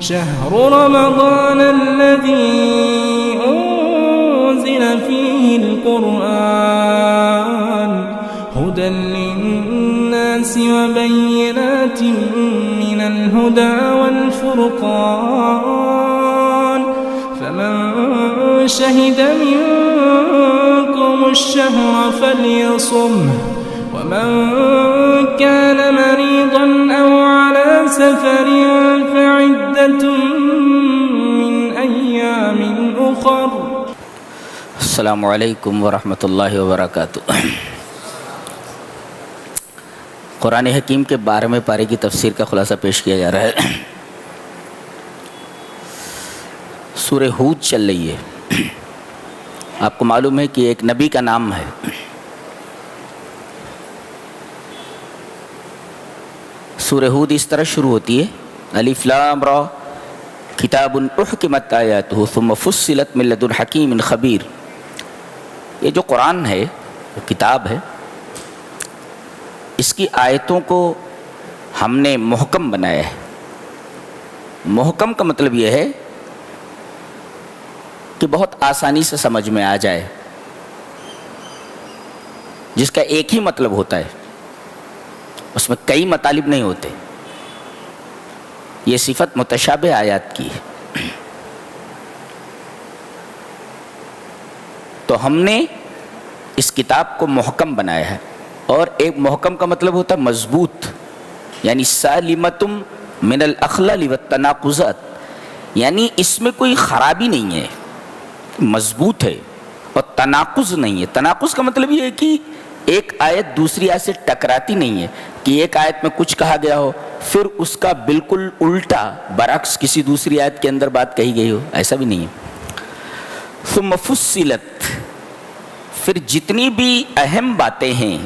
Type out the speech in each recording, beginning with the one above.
شهر رمضان الذي أنزل فيه القرآن هدى للناس وبينات من الهدى والفرقان فمن شهد منكم الشهر فليصمه ومن كان مريضا أو على سفر فعدة من أيام أخر. السلام علیکم ورحمۃ اللہ وبرکاتہ. قرآن حکیم کے 12ویں پارے کی تفسیر کا خلاصہ پیش کیا جا رہا ہے. سورہ ہود چل رہی ہے. آپ کو معلوم ہے کہ ایک نبی کا نام ہے. سورہ ہود اس طرح شروع ہوتی ہے الف لام را کتاب احکمت آیاتہ ثم فصلت من لدن حکیم خبیر. یہ جو قرآن ہے وہ کتاب ہے، اس کی آیتوں کو ہم نے محکم بنایا ہے. محکم کا مطلب یہ ہے کہ بہت آسانی سے سمجھ میں آ جائے، جس کا ایک ہی مطلب ہوتا ہے، اس میں کئی مطالب نہیں ہوتے. یہ صفت متشابہ آیات کی ہے. تو ہم نے اس کتاب کو محکم بنایا ہے، اور ایک محکم کا مطلب ہوتا ہے مضبوط، یعنی سالمتم من الاخلال والتناقضات، یعنی اس میں کوئی خرابی نہیں ہے، مضبوط ہے اور تناقض نہیں ہے. تناقض کا مطلب یہ ہے کہ ایک آیت دوسری آیت سے ٹکراتی نہیں ہے، کہ ایک آیت میں کچھ کہا گیا ہو پھر اس کا بالکل الٹا برعکس کسی دوسری آیت کے اندر بات کہی گئی ہو، ایسا بھی نہیں ہے. ثم فصلت، پھر جتنی بھی اہم باتیں ہیں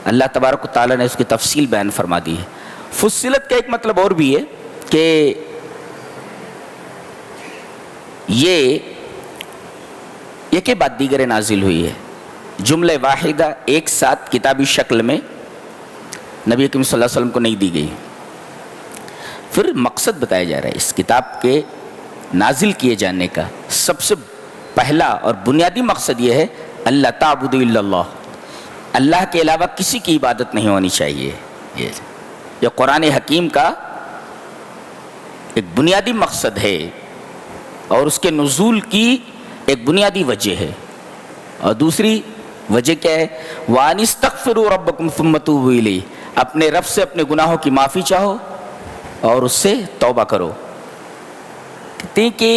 اللہ تبارک و تعالیٰ نے اس کی تفصیل بیان فرما دی ہے. فصلت کا ایک مطلب اور بھی ہے کہ یہ ایک بعد دیگر نازل ہوئی ہے، جملہ واحدہ ایک ساتھ کتابی شکل میں نبی کریم صلی اللہ علیہ وسلم کو نہیں دی گئی. پھر مقصد بتایا جا رہا ہے اس کتاب کے نازل کیے جانے کا. سب سے پہلا اور بنیادی مقصد یہ ہے اللہ تعبدوا الا اللہ، اللہ کے علاوہ کسی کی عبادت نہیں ہونی چاہیے. یہ قرآن حکیم کا ایک بنیادی مقصد ہے، اور اس کے نزول کی ایک بنیادی وجہ ہے. اور دوسری وجہ کیا ہے؟ وَأَنِ اسْتَغْفِرُوا رَبَّكُمْ ثُمَّ تُوبُوا إِلَيْهِ، اپنے رب سے اپنے گناہوں کی معافی چاہو اور اس سے توبہ کرو. کہتے ہیں کہ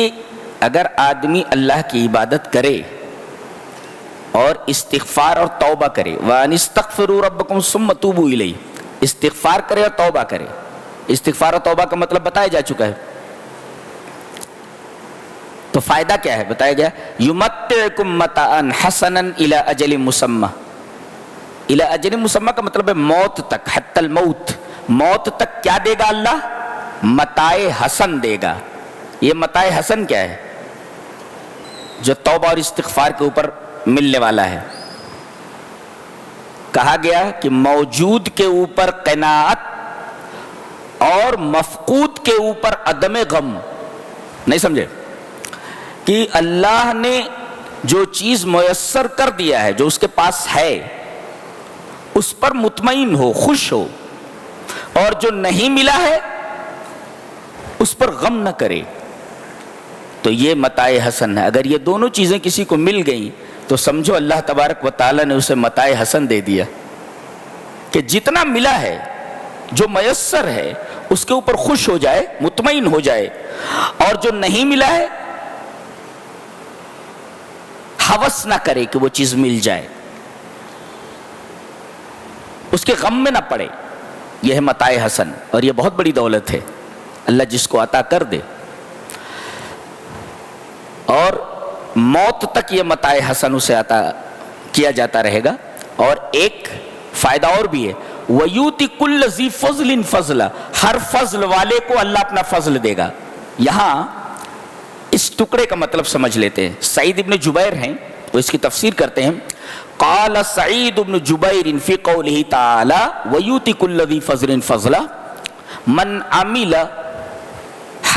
اگر آدمی اللہ کی عبادت کرے اور استغفار اور توبہ کرے، وَأَنِ اسْتَغْفِرُوا رَبَّكُمْ ثُمَّ تُوبُوا إِلَيْهِ، استغفار کرے اور توبہ کرے. استغفار اور توبہ کا مطلب بتایا جا چکا ہے. تو فائدہ کیا ہے بتایا گیا، یمتعکم متاعا حسنا الی اجل مسمى. الی اجل مسمى کا مطلب ہے موت تک، حتی الموت، موت تک کیا دے گا اللہ؟ متاع حسن دے گا. یہ متاع حسن کیا ہے؟ جو توبہ اور استغفار کے اوپر ملنے والا ہے. کہا گیا کہ موجود کے اوپر قناعت اور مفقود کے اوپر عدم غم. نہیں سمجھے؟ کہ اللہ نے جو چیز میسر کر دیا ہے، جو اس کے پاس ہے، اس پر مطمئن ہو، خوش ہو، اور جو نہیں ملا ہے اس پر غم نہ کرے. تو یہ متاع حسن ہے. اگر یہ دونوں چیزیں کسی کو مل گئیں تو سمجھو اللہ تبارک و تعالیٰ نے اسے متاع حسن دے دیا، کہ جتنا ملا ہے، جو میسر ہے، اس کے اوپر خوش ہو جائے، مطمئن ہو جائے، اور جو نہیں ملا ہے ہوس نہ کرے کہ وہ چیز مل جائے، اس کے غم میں نہ پڑے. یہ ہے متاع حسن، اور یہ بہت بڑی دولت ہے، اللہ جس کو عطا کر دے. اور موت تک یہ متاع حسن اسے عطا کیا جاتا رہے گا. اور ایک فائدہ اور بھی ہے، وَيُؤْتِ كُلَّ ذِي فَضْلٍ فَضْلًا، ہر فضل والے کو اللہ اپنا فضل دے گا. یہاں اس ٹکڑے کا مطلب سمجھ لیتے ہیں. سعید ابن جبیر ہیں، وہ اس کی تفسیر کرتے ہیں. قال سعید ابن جبیر فی قولہ تعالی وَيُؤْتِ كُلَّ ذِي فَضْلٍ فَضْلًا من عمل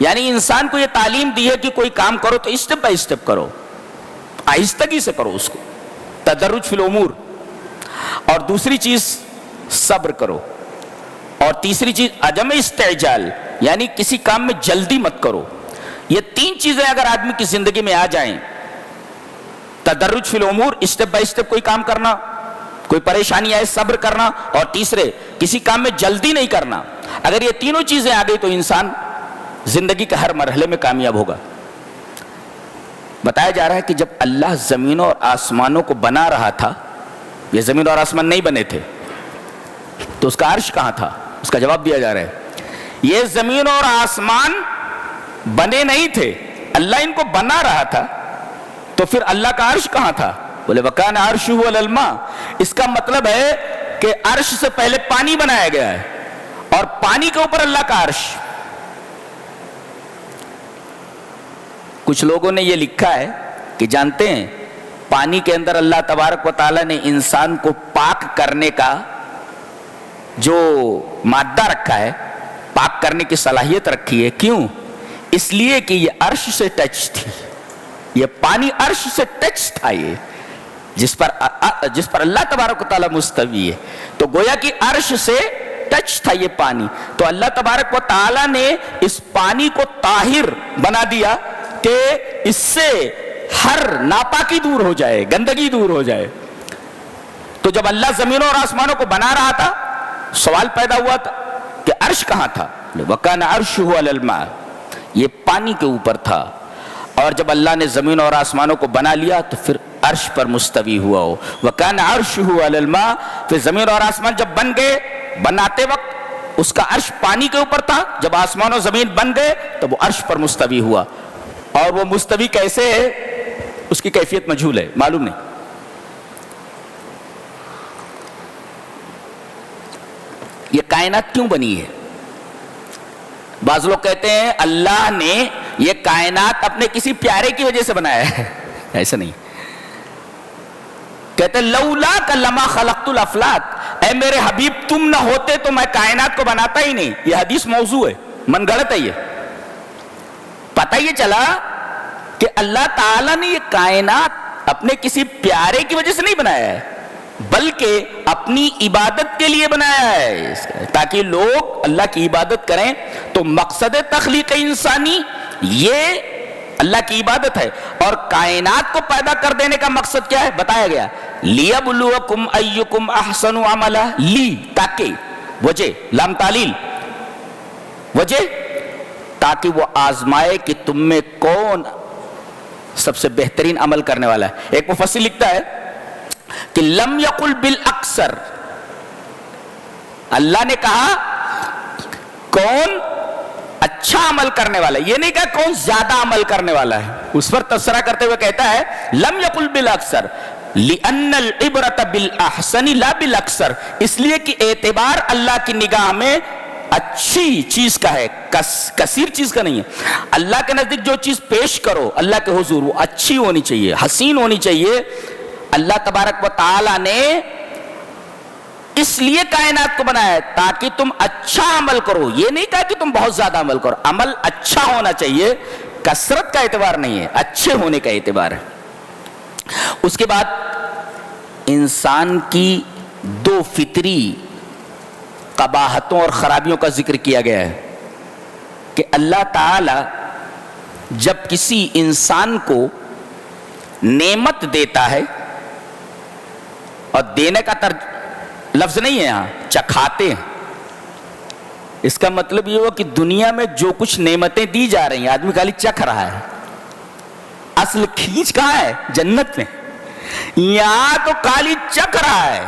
یعنی انسان کو یہ تعلیم دی ہے کہ کوئی کام کرو تو اسٹیپ بائی اسٹیپ کرو، آہستگی سے کرو اس کو، تدرج فی الامور، اور دوسری چیز صبر کرو، اور تیسری چیز عدم استعجال، یعنی کسی کام میں جلدی مت کرو۔ یہ تین چیزیں اگر آدمی کی زندگی میں آ جائیں، تدرج فی الامور، اسٹیپ بائی اسٹیپ کوئی کام کرنا، کوئی پریشانی آئے صبر کرنا، اور تیسرے کسی کام میں جلدی نہیں کرنا، اگر یہ تینوں چیزیں آ گئی تو انسان زندگی کے ہر مرحلے میں کامیاب ہوگا۔ بتایا جا رہا ہے کہ جب اللہ زمینوں اور آسمانوں کو بنا رہا تھا، یہ زمین اور آسمان نہیں بنے تھے، تو اس کا عرش کہاں تھا؟ اس کا جواب دیا جا رہا ہے یہ زمین اور آسمان بنے نہیں تھے، اللہ ان کو بنا رہا تھا، تو پھر اللہ کا عرش کہاں تھا؟ بولے وَكَانَ عَرْشُهُ عَلَى الْمَاءِ، اس کا مطلب ہے کہ عرش سے پہلے پانی بنایا گیا ہے، اور پانی کے اوپر اللہ کا عرش۔ کچھ لوگوں نے یہ لکھا ہے کہ جانتے ہیں پانی کے اندر اللہ تبارک و تعالیٰ نے انسان کو پاک کرنے کا جو مادہ رکھا ہے، پاک کرنے کی صلاحیت رکھی ہے۔ کیوں؟ اس لیے کہ یہ عرش سے ٹچ تھی، یہ پانی عرش سے ٹچ تھا، یہ جس پر اللہ تبارک و تعالیٰ مستوی ہے، تو گویا کہ عرش سے ٹچ تھا یہ پانی، تو اللہ تبارک و تعالیٰ نے اس پانی کو طاہر بنا دیا کہ اس سے ہر ناپاکی دور ہو جائے، گندگی دور ہو جائے۔ تو جب اللہ زمینوں اور آسمانوں کو بنا رہا تھا، سوال پیدا ہوا تھا کہ عرش کہاں تھا؟ وَكَانَ عَرْشُهُ عَلَى الْمَاءِ، یہ پانی کے اوپر تھا، اور جب اللہ نے زمین اور آسمانوں کو بنا لیا تو پھر عرش پر مستوی ہوا ہو۔ وَكَانَ عَرْشُهُ عَلَى الْمَاءِ، پھر زمین اور آسمان جب بن گئے، بناتے وقت اس کا عرش پانی کے اوپر تھا، جب آسمان و زمین بن گئے تو وہ عرش پر مستوی ہوا، اور وہ مستوی کیسے ہے اس کی کیفیت مجہول ہے، معلوم نہیں۔ یہ کائنات کیوں بنی ہے؟ بعض لوگ کہتے ہیں اللہ نے یہ کائنات اپنے کسی پیارے کی وجہ سے بنایا ہے، ایسا نہیں۔ کہتے ہیں لولاک لما خلقت الافلاک، اے میرے حبیب تم نہ ہوتے تو میں کائنات کو بناتا ہی نہیں۔ یہ حدیث موضوع ہے، من گھڑت ہے۔ یہ پتہ یہ چلا کہ اللہ تعالیٰ نے یہ کائنات اپنے کسی پیارے کی وجہ سے نہیں بنایا ہے، بلکہ اپنی عبادت کے لیے بنایا ہے، تاکہ لوگ اللہ کی عبادت کریں۔ تو مقصد تخلیق انسانی یہ اللہ کی عبادت ہے، اور کائنات کو پیدا کر دینے کا مقصد کیا ہے؟ بتایا گیا لِيَبْلُوَكُمْ أَيُّكُمْ أَحْسَنُ عَمَلًا، لی تاکہ، وجہ لام تعلیل، وجہ تاکہ وہ آزمائے کہ تم میں کون سب سے بہترین عمل کرنے والا ہے۔ ایک مفسر لکھتا ہے کہ لم یقل بالاکثر، اللہ نے کہا کون اچھا عمل کرنے والا ہے، یہ نہیں کہا کون زیادہ عمل کرنے والا ہے۔ اس پر تبصرہ کرتے ہوئے کہتا ہے لم یقل بالاکثر لأن العبرۃ بالاحسن لا بالاکثر، اس لیے کہ اعتبار اللہ کی نگاہ میں اچھی چیز کا ہے، کثیر چیز کا نہیں ہے۔ اللہ کے نزدیک جو چیز پیش کرو اللہ کے حضور وہ اچھی ہونی چاہیے، حسین ہونی چاہیے۔ اللہ تبارک و تعالیٰ نے اس لیے کائنات کو بنایا ہے تاکہ تم اچھا عمل کرو، یہ نہیں کہا کہ تم بہت زیادہ عمل کرو، عمل اچھا ہونا چاہیے، کثرت کا اعتبار نہیں ہے، اچھے ہونے کا اعتبار ہے۔ اس کے بعد انسان کی دو فطری قباحتوں اور خرابیوں کا ذکر کیا گیا ہے کہ اللہ تعالی جب کسی انسان کو نعمت دیتا ہے، اور دینے کا لفظ نہیں ہے یہاں، چکھاتے ہیں، اس کا مطلب یہ ہوا کہ دنیا میں جو کچھ نعمتیں دی جا رہی ہیں آدمی خالی چکھ رہا ہے، اصل کھینچ کہاں ہے؟ جنت میں، یہاں تو خالی چکھ رہا ہے۔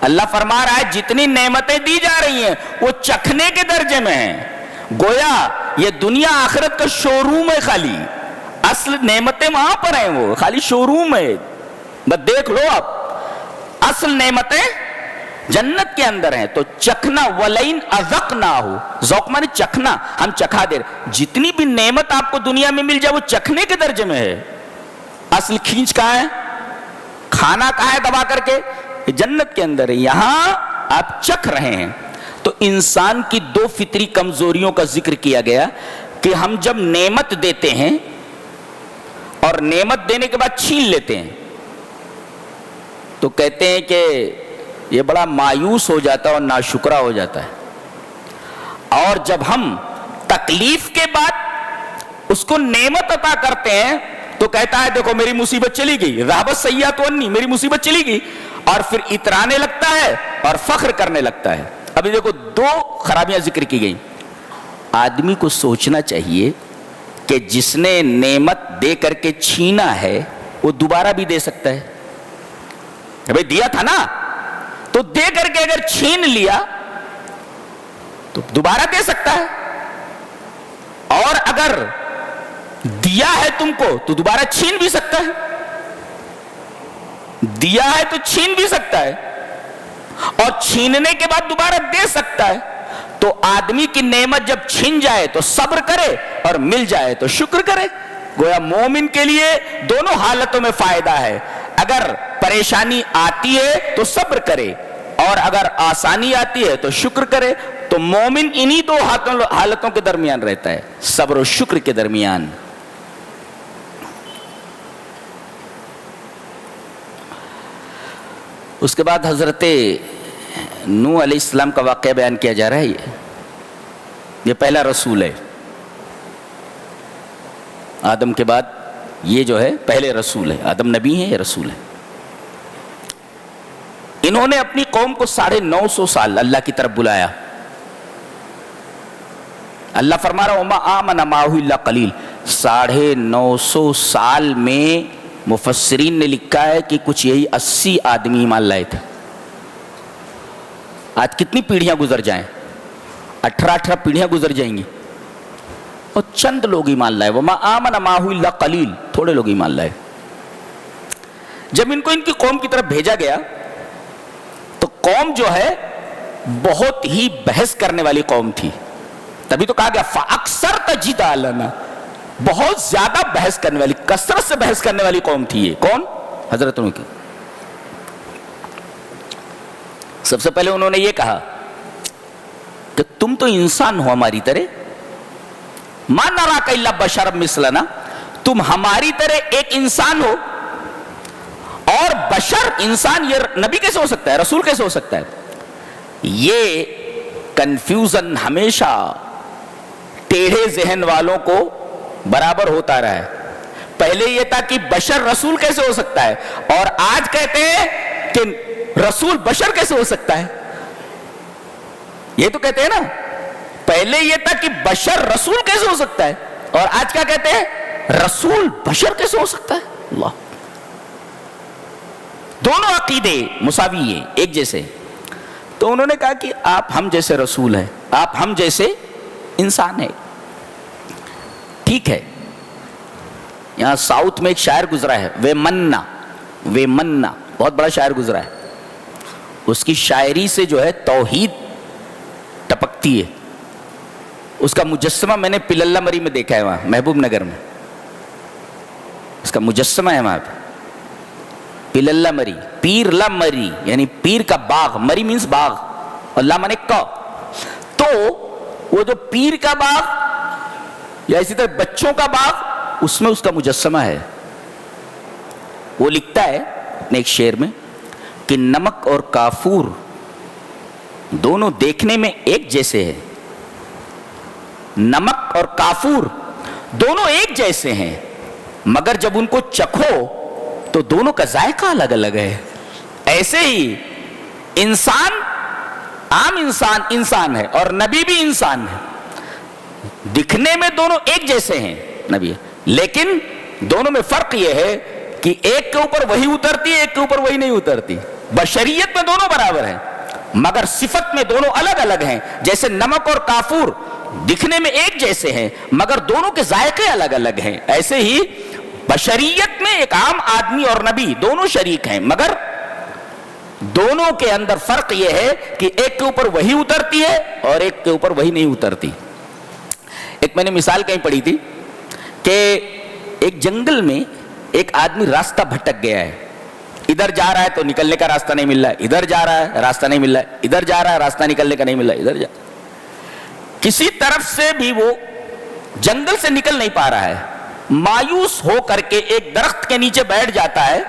اللہ فرما رہا ہے جتنی نعمتیں دی جا رہی ہیں وہ چکھنے کے درجے میں ہیں، گویا یہ دنیا آخرت کا شو روم ہے، خالی اصل نعمتیں وہاں پر ہیں، وہ خالی شو روم ہے، بس دیکھ لو آپ، اصل نعمتیں جنت کے اندر ہیں۔ تو چکھنا وَلَئِنْ أَذَقْنَاهُ، ذوق مانے چکھنا، ہم چکھا دے رہے، جتنی بھی نعمت آپ کو دنیا میں مل جائے وہ چکھنے کے درجے میں ہے، اصل کھینچ کہاں ہے؟ کھانا کہاں ہے دبا کر کے؟ جنت کے اندر ہے، یہاں آپ چکھ رہے ہیں۔ تو انسان کی دو فطری کمزوریوں کا ذکر کیا گیا کہ ہم جب نعمت دیتے ہیں اور نعمت دینے کے بعد چھین لیتے ہیں تو کہتے ہیں کہ یہ بڑا مایوس ہو جاتا ہے اور ناشکرا ہو جاتا ہے، اور جب ہم تکلیف کے بعد اس کو نعمت عطا کرتے ہیں تو کہتا ہے دیکھو میری مصیبت چلی گئی، ذہبت سیئات عنی، میری مصیبت چلی گئی، اور پھر اترانے لگتا ہے اور فخر کرنے لگتا ہے۔ ابھی دیکھو دو خرابیاں ذکر کی گئی۔ آدمی کو سوچنا چاہیے کہ جس نے نعمت دے کر کے چھینا ہے وہ دوبارہ بھی دے سکتا ہے۔ بھئی دیا تھا نا، تو دے کر کے اگر چھین لیا تو دوبارہ دے سکتا ہے، اور اگر دیا ہے تم کو تو دوبارہ چھین بھی سکتا ہے، دیا ہے تو چھین بھی سکتا ہے، اور چھیننے کے بعد دوبارہ دے سکتا ہے۔ تو آدمی کی نعمت جب چھن جائے تو صبر کرے اور مل جائے تو شکر کرے۔ گویا مومن کے لیے دونوں حالتوں میں فائدہ ہے، اگر پریشانی آتی ہے تو صبر کرے، اور اگر آسانی آتی ہے تو شکر کرے۔ تو مومن انہی دو حالتوں کے درمیان رہتا ہے، صبر و شکر کے درمیان۔ اس کے بعد حضرت نوح علیہ السلام کا واقعہ بیان کیا جا رہا ہے۔ یہ پہلا رسول ہے، آدم کے بعد یہ جو ہے پہلے رسول ہے۔ آدم نبی ہیں، یہ رسول ہے۔ انہوں نے اپنی قوم کو 950 سال اللہ کی طرف بلایا۔ اللہ فرما رہا وما آمن معہ الا قلیل، 950 سال میں مفسرین نے لکھا ہے کہ کچھ یہی 80 آدمی ایمان لائے تھے۔ آج کتنی پیڑھیاں گزر جائیں، 18 پیڑھیاں گزر جائیں گی اور چند لوگ ایمان لائے۔ وما آمن معہ الا قلیل، تھوڑے لوگ ایمان لائے۔ جب ان کو ان کی قوم کی طرف بھیجا گیا تو قوم جو ہے بہت ہی بحث کرنے والی قوم تھی، تبھی تو کہا گیا فَأَكْثَرْتَ جِدَالَنَا، بہت زیادہ بحث کرنے والی، کثرت سے بحث کرنے والی قوم تھی۔ یہ کون؟ حضرت نوح کی۔ سب سے پہلے انہوں نے یہ کہا کہ تم تو انسان ہو ہماری طرح، مَا نَرَاكَ إِلَّا بَشَرًا مِثْلَنَا، تم ہماری طرح ایک انسان ہو، اور بشر انسان یہ نبی کیسے ہو سکتا ہے، رسول کیسے ہو سکتا ہے؟ یہ کنفیوژن ہمیشہ ٹیڑھے ذہن والوں کو برابر ہوتا رہا ہے۔ پہلے یہ تھا کہ بشر رسول کیسے ہو سکتا ہے، اور آج کہتے ہیں کہ رسول بشر کیسے ہو سکتا ہے۔ یہ تو کہتے ہیں نا، پہلے یہ تھا کہ بشر رسول کیسے ہو سکتا ہے، اور آج کیا کہتے ہیں، رسول بشر کیسے ہو سکتا ہے۔ اللہ، دونوں عقیدے مساوی ہیں، ایک جیسے۔ تو انہوں نے کہا کہ آپ ہم جیسے رسول ہیں، آپ ہم جیسے انسان ہیں، ٹھیک ہے۔ یہاں ساؤتھ میں ایک شاعر گزرا ہے، وے منا، بہت بڑا شاعر گزرا ہے۔ اس کی شاعری سے جو ہے توحید ٹپکتی ہے۔ اس کا مجسمہ میں نے پللہ مری میں دیکھا ہے، وہاں محبوب نگر میں اس کا مجسمہ ہے وہاں پہ۔ پللہ مری، پیر لا مری یعنی پیر کا باغ، مری مینس باغ، اور لا مانے کا۔ تو وہ جو پیر کا باغ یا اسی طرح بچوں کا باغ، اس میں اس کا مجسمہ ہے۔ وہ لکھتا ہے اپنے ایک شعر میں کہ نمک اور کافور دونوں دیکھنے میں ایک جیسے ہیں، نمک اور کافور دونوں ایک جیسے ہیں، مگر جب ان کو چکھو تو دونوں کا ذائقہ الگ الگ ہے۔ ایسے ہی انسان، عام انسان انسان ہے، اور نبی بھی انسان ہے۔ دکھنے میں دونوں ایک جیسے ہیں نبی، لیکن دونوں میں فرق یہ ہے کہ ایک کے اوپر وہی اترتی ہے، ایک کے اوپر وہی نہیں اترتی۔ بشریت میں دونوں برابر ہیں، مگر صفت میں دونوں الگ الگ ہیں۔ جیسے نمک اور کافور دکھنے میں ایک جیسے ہیں، مگر دونوں کے ذائقے الگ الگ ہیں، ایسے ہی بشریت میں ایک عام آدمی اور نبی دونوں شریک ہیں، مگر دونوں کے اندر فرق یہ ہے کہ ایک کے اوپر وہی اترتی ہے اور ایک کے اوپر وہی نہیں اترتی۔ ایک میں نے مثال کہیں پڑھی تھی کہ ایک جنگل میں ایک آدمی راستہ بھٹک گیا ہے، ادھر جا رہا ہے تو نکلنے کا راستہ نہیں مل رہا ہے، ادھر جا رہا ہے راستہ نہیں مل رہا ہے، ادھر جا رہا ہے راستہ نکلنے کا نہیں مل رہا ہے، ادھر جا، کسی طرف سے بھی وہ جنگل سے نکل نہیں پا رہا ہے، مایوس ہو کر کے ایک درخت کے نیچے بیٹھ جاتا ہے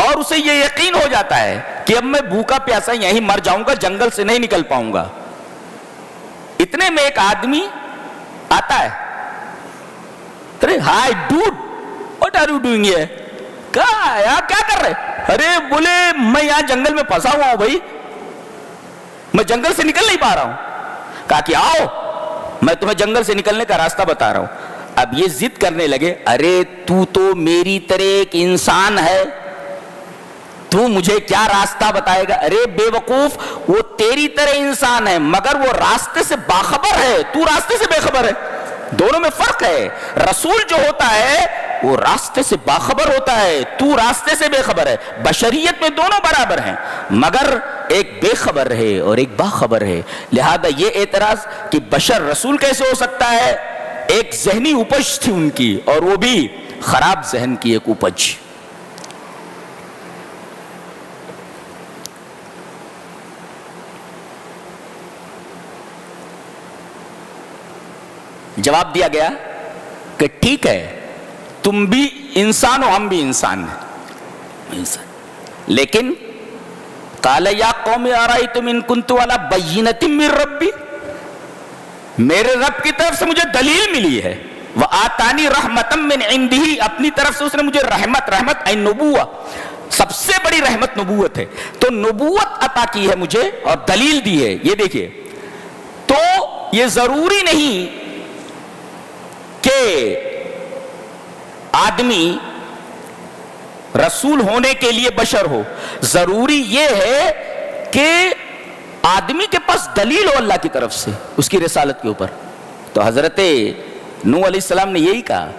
اور اسے یہ یقین ہو جاتا ہے کہ اب میں بھوکا پیاسا یہیں مر جاؤں گا، جنگل سے نہیں نکل پاؤں گا۔ اتنے میں ایک آدمی آتا ہے، ارے hi dude what are you doing here? کیا کر رہے؟ ارے بولے میں یہاں جنگل میں پھنسا ہوا ہوں بھائی، میں جنگل سے نکل نہیں پا رہا ہوں۔ کہا کہ آؤ میں تمہیں جنگل سے نکلنے کا راستہ بتا رہا ہوں۔ اب یہ ضد کرنے لگے، ارے تو میری طرح ایک انسان ہے، تو مجھے کیا راستہ بتائے گا؟ ارے بے وقوف، وہ تیری طرح انسان ہے مگر وہ راستے سے باخبر ہے، تو راستے سے بے خبر ہے، دونوں میں فرق ہے۔ رسول جو ہوتا ہے وہ راستے سے باخبر ہوتا ہے، تو راستے سے بے خبر ہے۔ بشریت میں دونوں برابر ہیں مگر ایک بے خبر ہے اور ایک باخبر ہے۔ لہذا یہ اعتراض کہ بشر رسول کیسے ہو سکتا ہے، ایک ذہنی اپج تھی ان کی، اور وہ بھی خراب ذہن کی ایک اپج۔ جواب دیا گیا کہ ٹھیک ہے، تم بھی انسان ہو، ہم بھی انسان ہیں، لیکن قال یا قوم ارائیتم ان کنت علی بینۃ من ربی، میرے رب کی طرف سے مجھے دلیل ملی ہے، وآتانی رحمۃ من عنده، اپنی طرف سے اس نے مجھے رحمت این نبوہ، سب سے بڑی رحمت نبوت ہے، تو نبوت عطا کی ہے مجھے اور دلیل دی ہے۔ یہ دیکھیے، تو یہ ضروری نہیں کہ آدمی رسول ہونے کے لیے بشر ہو، ضروری یہ ہے کہ آدمی کے پاس دلیل ہو اللہ کی طرف سے اس کی رسالت کے اوپر۔ تو حضرت نوح علیہ السلام نے یہی کہا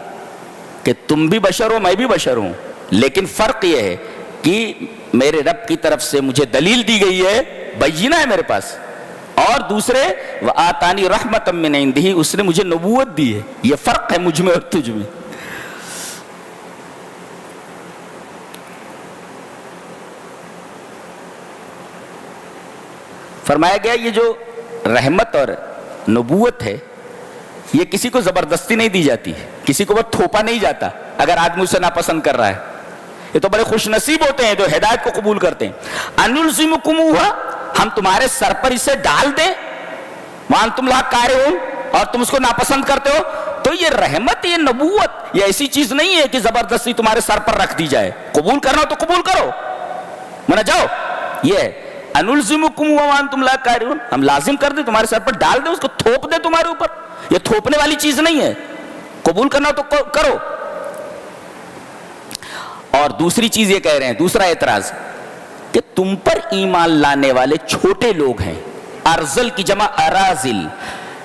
کہ تم بھی بشر ہو، میں بھی بشر ہوں، لیکن فرق یہ ہے کہ میرے رب کی طرف سے مجھے دلیل دی گئی ہے، بینہ ہے میرے پاس، اور دوسرے وآتانی رحمۃ من عنده، اس نے مجھے نبوت دی ہے۔ یہ فرق ہے مجھ میں اور تجھ میں۔ فرمایا گیا یہ جو رحمت اور نبوت ہے یہ کسی کو زبردستی نہیں دی جاتی، کسی کو بس تھوپا نہیں جاتا اگر آدمی اسے ناپسند کر رہا ہے۔ یہ تو بڑے خوش نصیب ہوتے ہیں جو ہدایت کو قبول کرتے ہیں۔ انلزمکموہا، ہم تمہارے سر پر اسے ڈال دیں، وانتم لہا کارہون، اور تم اس کو ناپسند کرتے ہو۔ تو یہ رحمت، یہ نبوت، یہ ایسی چیز نہیں ہے کہ زبردستی تمہارے سر پر رکھ دی جائے، قبول کرنا ہو تو قبول کرو، منہ جاؤ۔ یہ ہے انلزمکم وانتم لا کارہون، ہم لازم کر دیں، تمہارے سر پر ڈال دیں، اس کو تھوپ دیں تمہارے اوپر۔ یہ تھوپنے والی چیز نہیں ہے، قبول کرنا ہو تو کرو۔ اور دوسری چیز یہ کہہ رہے ہیں، دوسرا اعتراض کہ تم پر ایمان لانے والے چھوٹے لوگ ہیں، ارزل کی جمع ارازل،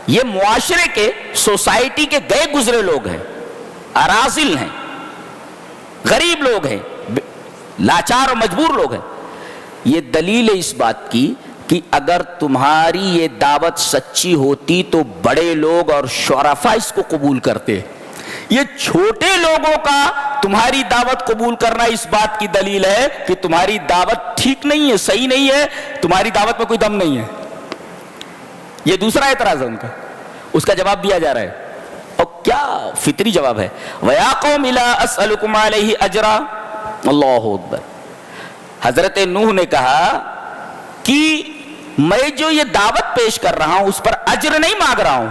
یہ معاشرے کے، سوسائٹی کے گئے گزرے لوگ ہیں، ارازل ہیں، غریب لوگ ہیں، لاچار اور مجبور لوگ ہیں۔ یہ دلیل ہے اس بات کی کہ اگر تمہاری یہ دعوت سچی ہوتی تو بڑے لوگ اور شرفاء اس کو قبول کرتے۔ یہ چھوٹے لوگوں کا تمہاری دعوت قبول کرنا اس بات کی دلیل ہے کہ تمہاری دعوت ٹھیک نہیں ہے، صحیح نہیں ہے، تمہاری دعوت میں کوئی دم نہیں ہے۔ یہ دوسرا اعتراض ہے ان کا، اس کا جواب دیا جا رہا ہے، اور کیا فطری جواب ہے۔ وَيَا قَوْمِ لَا أَسْأَلُكُمْ عَلَيْهِ أَجْرًا، اللہ اکبر۔ حضرت نوح نے کہا کہ میں جو یہ دعوت پیش کر رہا ہوں اس پر اجر نہیں مانگ رہا ہوں،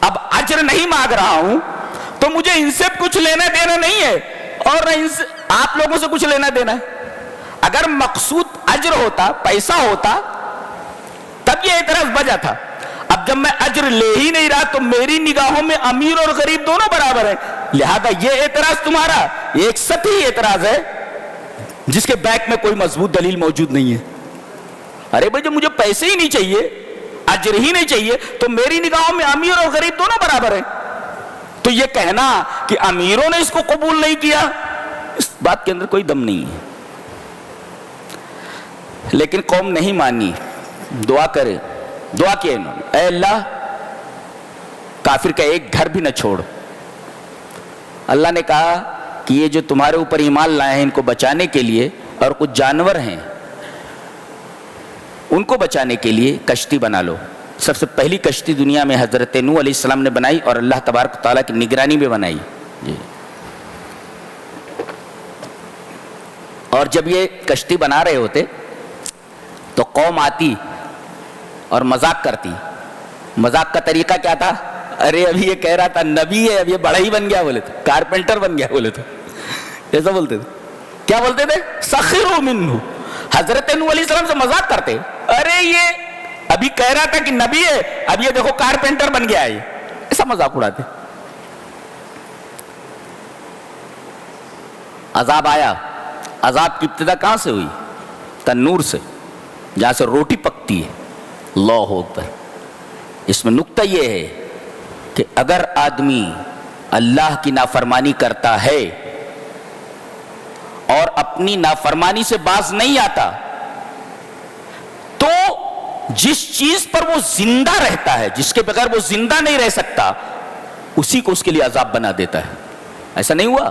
اب اجر نہیں مانگ رہا ہوں تو مجھے ان سے کچھ لینا دینا نہیں ہے، اور نہ ان سے آپ لوگوں سے کچھ لینا دینا ہے۔ اگر مقصود اجر ہوتا، پیسہ ہوتا، تب یہ اعتراض بجا تھا۔ اب جب میں اجر لے ہی نہیں رہا تو میری نگاہوں میں امیر اور غریب دونوں برابر ہیں، لہذا یہ اعتراض تمہارا ایک سطحی اعتراض ہے جس کے بیک میں کوئی مضبوط دلیل موجود نہیں ہے۔ ارے بھائی جب مجھے پیسے ہی نہیں چاہیے، اجر ہی نہیں چاہیے، تو میری نگاہوں میں امیر اور غریب دونوں برابر ہیں، تو یہ کہنا کہ امیروں نے اس کو قبول نہیں کیا، اس بات کے اندر کوئی دم نہیں ہے۔ لیکن قوم نہیں مانی، دعا کرے، دعا کیے انہوں نے، اے اللہ کافر کا ایک گھر بھی نہ چھوڑ۔ اللہ نے کہا کہ یہ جو تمہارے اوپر ایمان لائے ہیں ان کو بچانے کے لیے، اور کچھ جانور ہیں ان کو بچانے کے لیے کشتی بنا لو، سب سے پہلی کشتی دنیا میں حضرت نوح علیہ السلام نے بنائی اور اللہ تبارک و تعالیٰ کی نگرانی میں بنائی جی. اور جب یہ کشتی بنا رہے ہوتے تو قوم آتی اور مذاق کرتی. مذاق کا طریقہ کیا تھا؟ ارے ابھی یہ کہہ رہا تھا نبی ہے، اب یہ بڑا ہی بن گیا بولے تو، کارپینٹر بن گیا بولے تو، ایسا بولتے تھے. کیا بولتے تھے؟ سخروا منہ. حضرت نوح علیہ السلام سے مذاق کرتے، ارے یہ ابھی کہہ رہا تھا کہ نبی ہے، اب یہ دیکھو کارپینٹر بن گیا ہے. یہ ایسا مذاق اڑاتے. عذاب آیا. عذاب کی ابتدا کہاں سے ہوئی؟ تنور سے، جہاں سے روٹی پکتی ہے. اللہ اکبر. اس میں نکتہ یہ ہے کہ اگر آدمی اللہ کی نافرمانی کرتا ہے اور اپنی نافرمانی سے باز نہیں آتا تو جس چیز پر وہ زندہ رہتا ہے، جس کے بغیر وہ زندہ نہیں رہ سکتا، اسی کو اس کے لیے عذاب بنا دیتا ہے. ایسا نہیں ہوا؟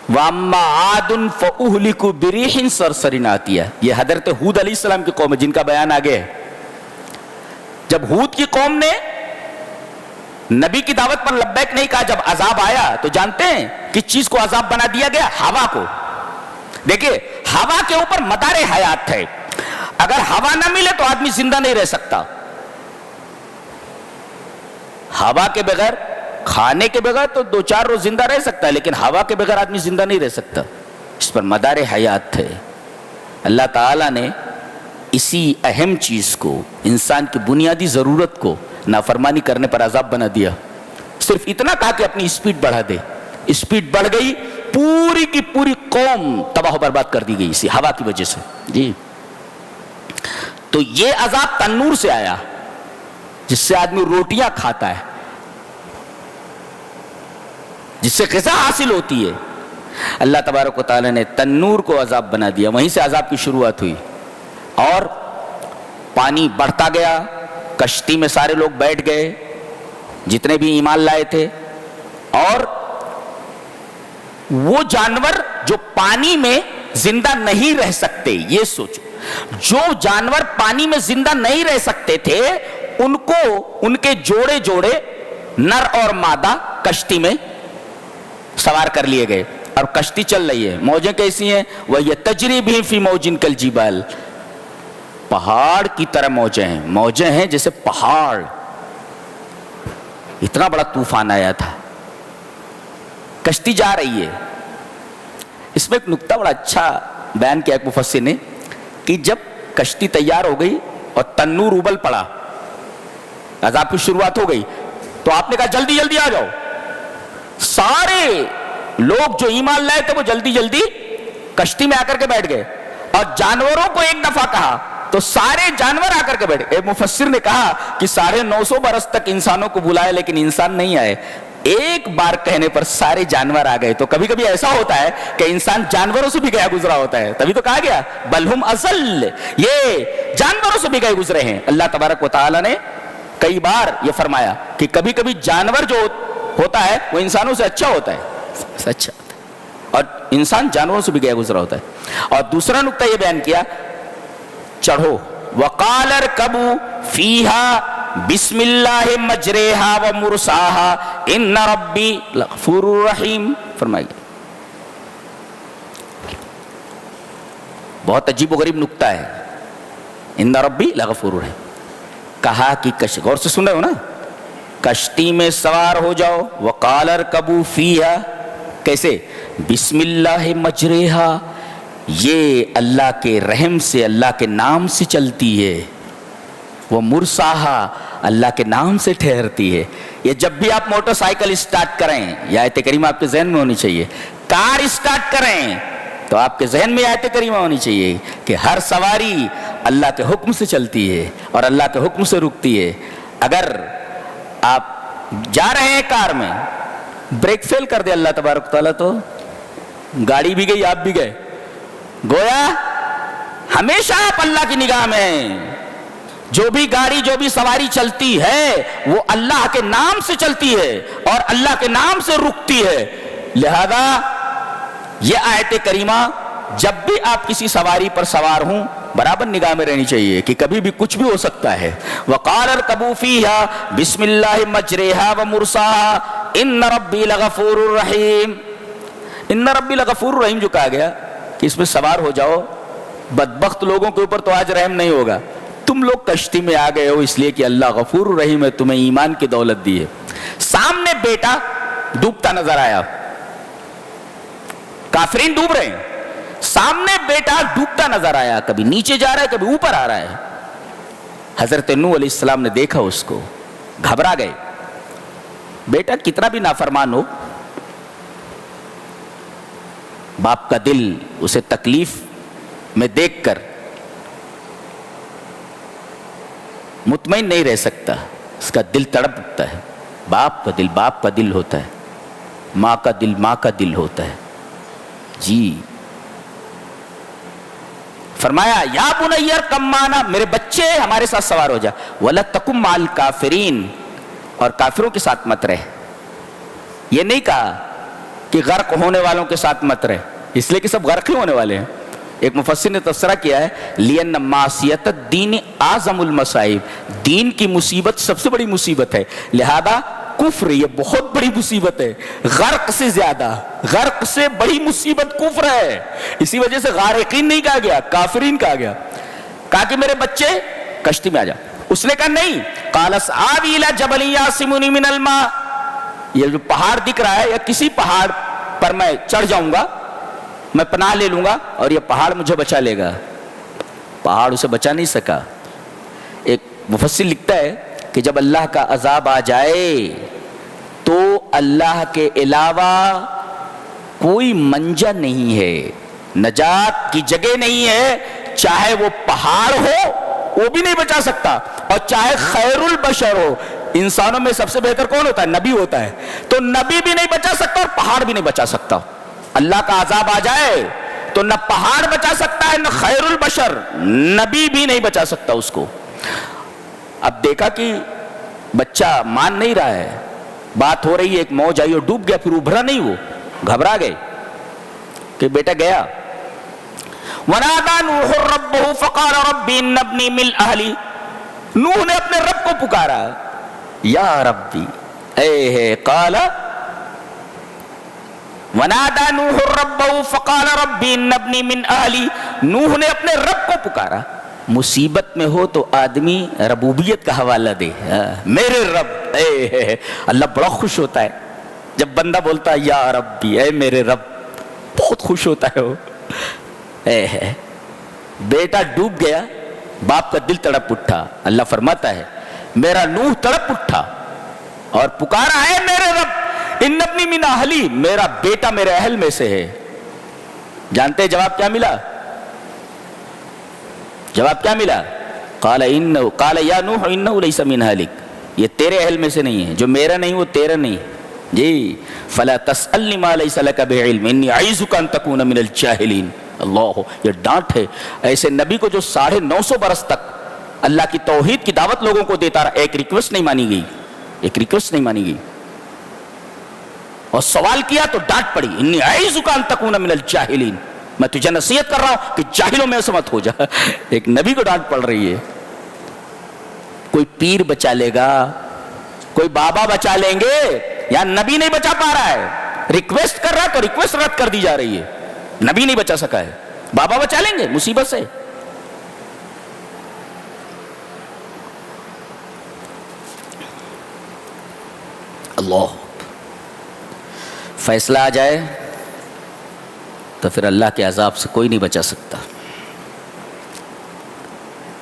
وَأَمَّا عَادٌ فَأُهْلِكُوا بِرِيحٍ صَرْصَرٍ عَاتِيَةٍ. یہ حضرت ہود علیہ السلام کی قوم ہے جن کا بیان آگے ہے. جب ہود کی قوم نے نبی کی دعوت پر لبیک نہیں کہا، جب عذاب آیا تو جانتے ہیں کس چیز کو عذاب بنا دیا گیا؟ ہوا کو. دیکھیے ہوا کے اوپر مدار حیات ہے. اگر ہوا نہ ملے تو آدمی زندہ نہیں رہ سکتا. ہوا کے بغیر، کھانے کے بغیر تو 2-4 روز زندہ رہ سکتا ہے، لیکن ہوا کے بغیر آدمی زندہ نہیں رہ سکتا. اس پر مدار حیات ہے. اللہ تعالیٰ نے اسی اہم چیز کو، انسان کی بنیادی ضرورت کو نافرمانی کرنے پر عذاب بنا دیا. صرف اتنا کہا کہ اپنی اسپیڈ بڑھا دے. اسپیڈ بڑھ گئی، پوری کی پوری قوم تباہ و برباد کر دی گئی اسی ہوا کی وجہ سے جی. تو یہ عذاب تنور سے آیا جس سے آدمی روٹیاں کھاتا ہے، جس سے غذا حاصل ہوتی ہے. اللہ تبارک و تعالیٰ نے تنور کو عذاب بنا دیا. وہیں سے عذاب کی شروعات ہوئی اور پانی بڑھتا گیا. کشتی میں سارے لوگ بیٹھ گئے جتنے بھی ایمان لائے تھے، اور وہ جانور جو پانی میں زندہ نہیں رہ سکتے، یہ سوچو، جو جانور پانی میں زندہ نہیں رہ سکتے تھے ان کو ان کے جوڑے جوڑے نر اور مادہ کشتی میں سوار کر لیے گئے اور کشتی چل رہی ہے. موجیں کیسی ہیں؟ وَهِيَ تَجْرِي بِهِمْ فِي مَوْجٍ كَالْجِبَالِ. پہاڑ کی طرح موجیں ہیں. موجیں ہیں جیسے پہاڑ. اتنا بڑا طوفان آیا تھا. کشتی جا رہی ہے. اس میں ایک نکتہ بڑا اچھا بیان کیا ایک مفسر نے کہ جب کشتی تیار ہو گئی اور تنور ابل پڑا، عذاب کی شروعات ہو گئی، تو آپ نے کہا جلدی جلدی آ جاؤ. سارے لوگ جو ایمان لائے تھے وہ جلدی جلدی کشتی میں آ کر کے بیٹھ گئے، اور جانوروں کو ایک دفعہ کہا تو سارے جانور آ کر کے بیٹھ گئے. ایک مفسر نے کہا کہ 950 برس تک انسانوں کو بلایا لیکن انسان نہیں آئے. ایک بار کہنے پر سارے جانور آ گئے. تو کبھی کبھی ایسا ہوتا ہے کہ انسان جانوروں سے بھی گیا گزرا ہوتا ہے. تبھی تو کہا گیا بلہم اضل، یہ جانوروں سے بھی گئے گزرے ہیں. اللہ تبارک و تعالیٰ نے کئی بار یہ فرمایا کہ کبھی کبھی جانور جو ہوتا ہے وہ انسانوں سے اچھا ہوتا ہے، اچھا ہوتا ہے، اور انسان جانوروں سے بھی گیا گزرا ہوتا ہے. اور دوسرا نقطہ یہ بیان کیا، چڑھو وقال ارکبوا فیہا بسم اللہ مجریہا ومرساہا ان ربی لغفور رحیم فرمائیے. بہت عجیب و غریب نقطہ ہے. ان ربی لغفور رحیم. کہا کہ غور سے سن رہے ہو نا، کشتی میں سوار ہو جاؤ. وقال ارکبوا فیہا، کیسے؟ بسم اللہ مجریہا، یہ اللہ کے رحم سے، اللہ کے نام سے چلتی ہے. وہ مرساہا، اللہ کے نام سے ٹھہرتی ہے. یہ جب بھی آپ موٹر سائیکل اسٹارٹ کریں، یہ آیت کریمہ آپ کے ذہن میں ہونی چاہیے. کار اسٹارٹ کریں تو آپ کے ذہن میں آیت کریمہ ہونی چاہیے کہ ہر سواری اللہ کے حکم سے چلتی ہے اور اللہ کے حکم سے رکتی ہے. اگر آپ جا رہے ہیں کار میں، بریک فیل کر دے اللہ تبارک تعالیٰ تو گاڑی بھی گئی، آپ بھی گئے. گویا ہمیشہ آپ اللہ کی نگاہ میں ہیں. جو بھی گاڑی، جو بھی سواری چلتی ہے وہ اللہ کے نام سے چلتی ہے اور اللہ کے نام سے رکتی ہے. لہذا یہ آیت کریمہ جب بھی آپ کسی سواری پر سوار ہوں برابر نگاہ میں رہنی چاہیے کہ کبھی بھی کچھ بھی ہو سکتا ہے. وقال اركبوا فيها بسم الله مجريها ومرساها ان ربي لغفور رحيم. ان ربی لغفور رحیم جو کہا گیا کہ اس میں سوار ہو جاؤ، بدبخت لوگوں کے اوپر تو آج رحم نہیں ہوگا. تم لوگ کشتی میں آ گئے ہو اس لیے کہ اللہ غفور رحیم ہے، تمہیں ایمان کی دولت دی ہے. سامنے بیٹا ڈوبتا نظر آیا، کافرین ڈوب رہے ہیں، سامنے بیٹا ڈوبتا نظر آیا، کبھی نیچے جا رہا ہے کبھی اوپر آ رہا ہے. حضرت نوح علیہ السلام نے دیکھا اس کو، گھبرا گئے. بیٹا کتنا بھی نافرمان ہو، باپ کا دل اسے تکلیف میں دیکھ کر مطمئن نہیں رہ سکتا، اس کا دل تڑپ اٹھتا ہے. باپ کا دل باپ کا دل ہوتا ہے، ماں کا دل ماں کا دل ہوتا ہے. جی فرمایا یا بنی ارکب معنا، میرے بچے ہمارے ساتھ سوار ہو جا. ولا تکن مع الکافرین، اور کافروں کے ساتھ مت رہ. یہ نہیں کہا کہ غرق ہونے والوں کے ساتھ مت رہ، اس لیے کہ سب غرق ہی ہونے والے ہیں. ایک مفسر نے تفسیرہ کیا ہے لِأَنَّ مَعْصِيَةَ الدِّينِ أَعْظَمُ الْمَصَائِبِ، دین کی مصیبت سب سے بڑی مصیبت ہے، لہذا کفر یہ بہت بڑی مصیبت ہے، غرق سے زیادہ، غرق سے بڑی مصیبت کفر ہے. اسی وجہ سے غارقین نہیں کہا گیا، کافرین کہا گیا. کہا کہ میرے بچے کشتی میں آ جا. اس نے کہا نہیں، قَالَ اسْآوِي إِلَىٰ جَبَلٍ يَعْصِمُنِي مِنَ الْمَاءِ، یہ جو پہاڑ دکھ رہا ہے یا کسی پہاڑ پر میں چڑھ جاؤں گا، میں پناہ لے لوں گا اور یہ پہاڑ مجھے بچا لے گا. پہاڑ اسے بچا نہیں سکا. ایک مفسر لکھتا ہے کہ جب اللہ کا عذاب آ جائے تو اللہ کے علاوہ کوئی منجا نہیں ہے، نجات کی جگہ نہیں ہے. چاہے وہ پہاڑ ہو وہ بھی نہیں بچا سکتا، اور چاہے خیر البشر ہو، انسانوں میں سب سے بہتر کون ہوتا ہے؟ نبی ہوتا ہے. تو نبی بھی نہیں بچا سکتا اور پہاڑ بھی نہیں بچا سکتا. اللہ کا عذاب آ جائے تو نہ پہاڑ بچا سکتا ہے نہ خیر البشر، نبی بھی نہیں بچا سکتا اس کو. اب دیکھا کہ بچہ مان نہیں رہا ہے، بات ہو رہی ہے، ایک موج آئی اور ڈوب گیا، پھر ابھرا نہیں، وہ گھبرا گئے کہ بیٹا گیا. وَنَادَى نُوحٌ رَبَّهُ فَقَالَ رَبِّ إِنَّ ابْنِي مِنْ أَهْلِي. نوح نے اپنے رب کو پکارا، یا ربی اے ہے. قال وَنَادَى نُوحٌ رَبَّهُ فَقَالَ رَبِّ إِنَّ ابْنِي مِنْ أَهْلِي. نوح نے اپنے رب کو پکارا. مصیبت میں ہو تو آدمی ربوبیت کا حوالہ دے، میرے رب اے ہے. اللہ بڑا خوش ہوتا ہے جب بندہ بولتا ہے یا ربی اے میرے رب، بہت خوش ہوتا ہے وہ. اے ہے بیٹا ڈوب گیا، باپ کا دل تڑپ اٹھا. اللہ فرماتا ہے میرا نوح تڑپ اٹھا اور پکارا ہے میرے رب ان ابنی من اہلی، میرا بیٹا میرے اہل میں سے ہے. جانتے جواب کیا ملا؟ جواب کیا ملا؟ قال یا نوح انہ لیس من اہلک، یہ تیرے اہل میں سے نہیں ہے، جو میرا نہیں وہ تیرا نہیں. جی فلا تسألنی ما لیس لک بعلم انی اعیذک ان تکون من الجاہلین. اللہ، یہ ڈانٹ ہے ایسے نبی کو جو 950 برس تک اللہ کی توحید کی دعوت لوگوں کو دیتا رہا. ایک ریکویسٹ نہیں مانی گئی، ایک ریکویسٹ نہیں مانی گئی، اور سوال کیا تو ڈانٹ پڑی. انی اعیذک ان تکون من الجاہلین، میں تجھے نصیحت کر رہا ہوں کہ جاہلوں میں سے مت ہو جا. ایک نبی کو ڈانٹ پڑ رہی ہے. کوئی پیر بچا لے گا، کوئی بابا بچا لیں گے، یا نبی نہیں بچا پا رہا ہے. ریکویسٹ کر رہا ہے تو ریکویسٹ رد کر دی جا رہی ہے. نبی نہیں بچا سکا ہے، بابا بچا لیں گے مصیبت سے. اللہ، فیصلہ آ جائے تو پھر اللہ کے عذاب سے کوئی نہیں بچا سکتا.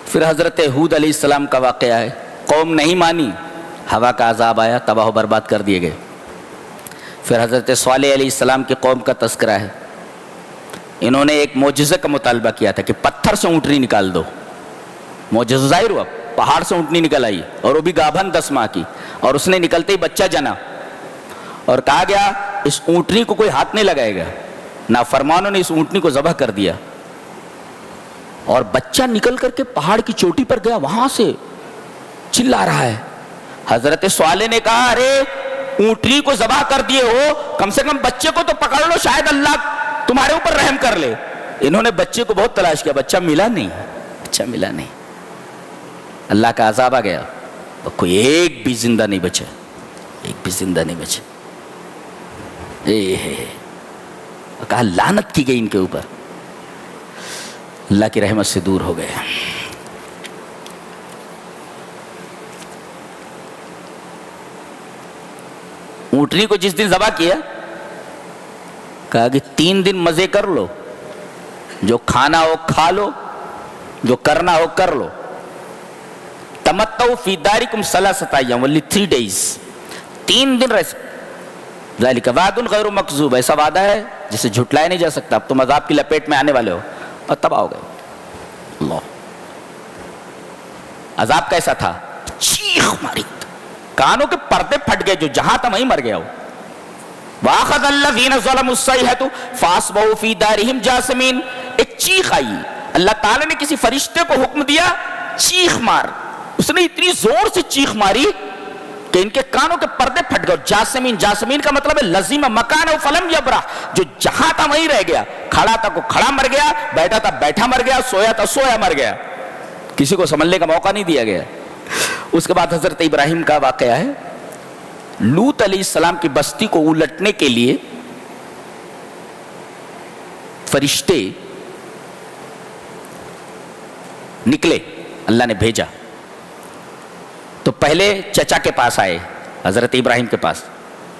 پھر حضرت ہود علیہ السلام کا واقعہ ہے. قوم نہیں مانی، ہوا کا عذاب آیا، تباہ و برباد کر دیے گئے. پھر حضرت صالح علیہ السلام کی قوم کا تذکرہ ہے. انہوں نے ایک معجزے کا مطالبہ کیا تھا کہ پتھر سے اونٹنی نکال دو. معجزہ ظاہر ہوا، پہاڑ سے اونٹنی نکل آئی، اور وہ بھی گابھن 10 ماہ کی، اور اس نے نکلتے ہی بچہ جنا. اور کہا گیا اس اونٹنی کو کوئی ہاتھ نہیں لگائے گا. نافرمانوں نے اس اونٹنی کو ذبح کر دیا، اور بچہ نکل کر کے پہاڑ کی چوٹی پر گیا، وہاں سے چلا رہا ہے. حضرت صالح نے کہا ارے اونٹنی کو ذبح کر دیے ہو، کم سے کم بچے کو تو پکڑ لو، شاید اللہ تمہارے اوپر رحم کر لے. انہوں نے بچے کو بہت تلاش کیا, بچہ ملا نہیں, بچہ ملا نہیں. اللہ کا عذاب آ گیا, کوئی ایک بھی زندہ نہیں بچا, ایک بھی زندہ نہیں بچا. کہا لعنت کی گئی ان کے اوپر, اللہ کی رحمت سے دور ہو گئے. اونٹنی کو جس دن ذبح کیا, کہا کہ 3 دن مزے کر لو, جو کھانا ہو کھا لو, جو کرنا ہو کر لو. تمتعوا فی دارکم 3 ایام, only 3 days, 3 دن رہ. ذالک وعد غیر مکذوب, ایسا وعدہ ہے جسے جھٹلایا نہیں جا سکتا. اب تم عذاب کی لپیٹ میں آنے والے ہو اور تباہ ہو گئے. اللہ, عذاب کیسا تھا؟ چیخ ماری, کانوں کے پردے پھٹ گئے, جو جہاں تھا وہیں مر گیا ہو. وَأَخَذَ الَّذِينَ ظَلَمُوا الصَّيْحَةُ فَأَصْبَحُوا فِي دَارِهِمْ جَاثِمِينَ. ایک چیخ آئی, اللہ تعالیٰ نے کسی فرشتے کو حکم دیا چیخ مار. اس نے اتنی زور سے چیخ ماری کہ ان کے کانوں کے پردے پھٹ گئے. جاسمین, جاسمین کا مطلب ہے لزیم مکانہ فلم یبرح, جو جہاں تھا وہیں رہ گیا. کھڑا تھا کو کھڑا مر گیا, بیٹھا تھا بیٹھا مر گیا, سویا تھا سویا مر گیا, کسی کو سنبھلنے کا موقع نہیں دیا گیا. اس کے بعد حضرت ابراہیم کا واقعہ ہے. لوط علیہ السلام کی بستی کو الٹنے کے لیے فرشتے نکلے, اللہ نے بھیجا. تو پہلے چچا کے پاس آئے, حضرت ابراہیم کے پاس.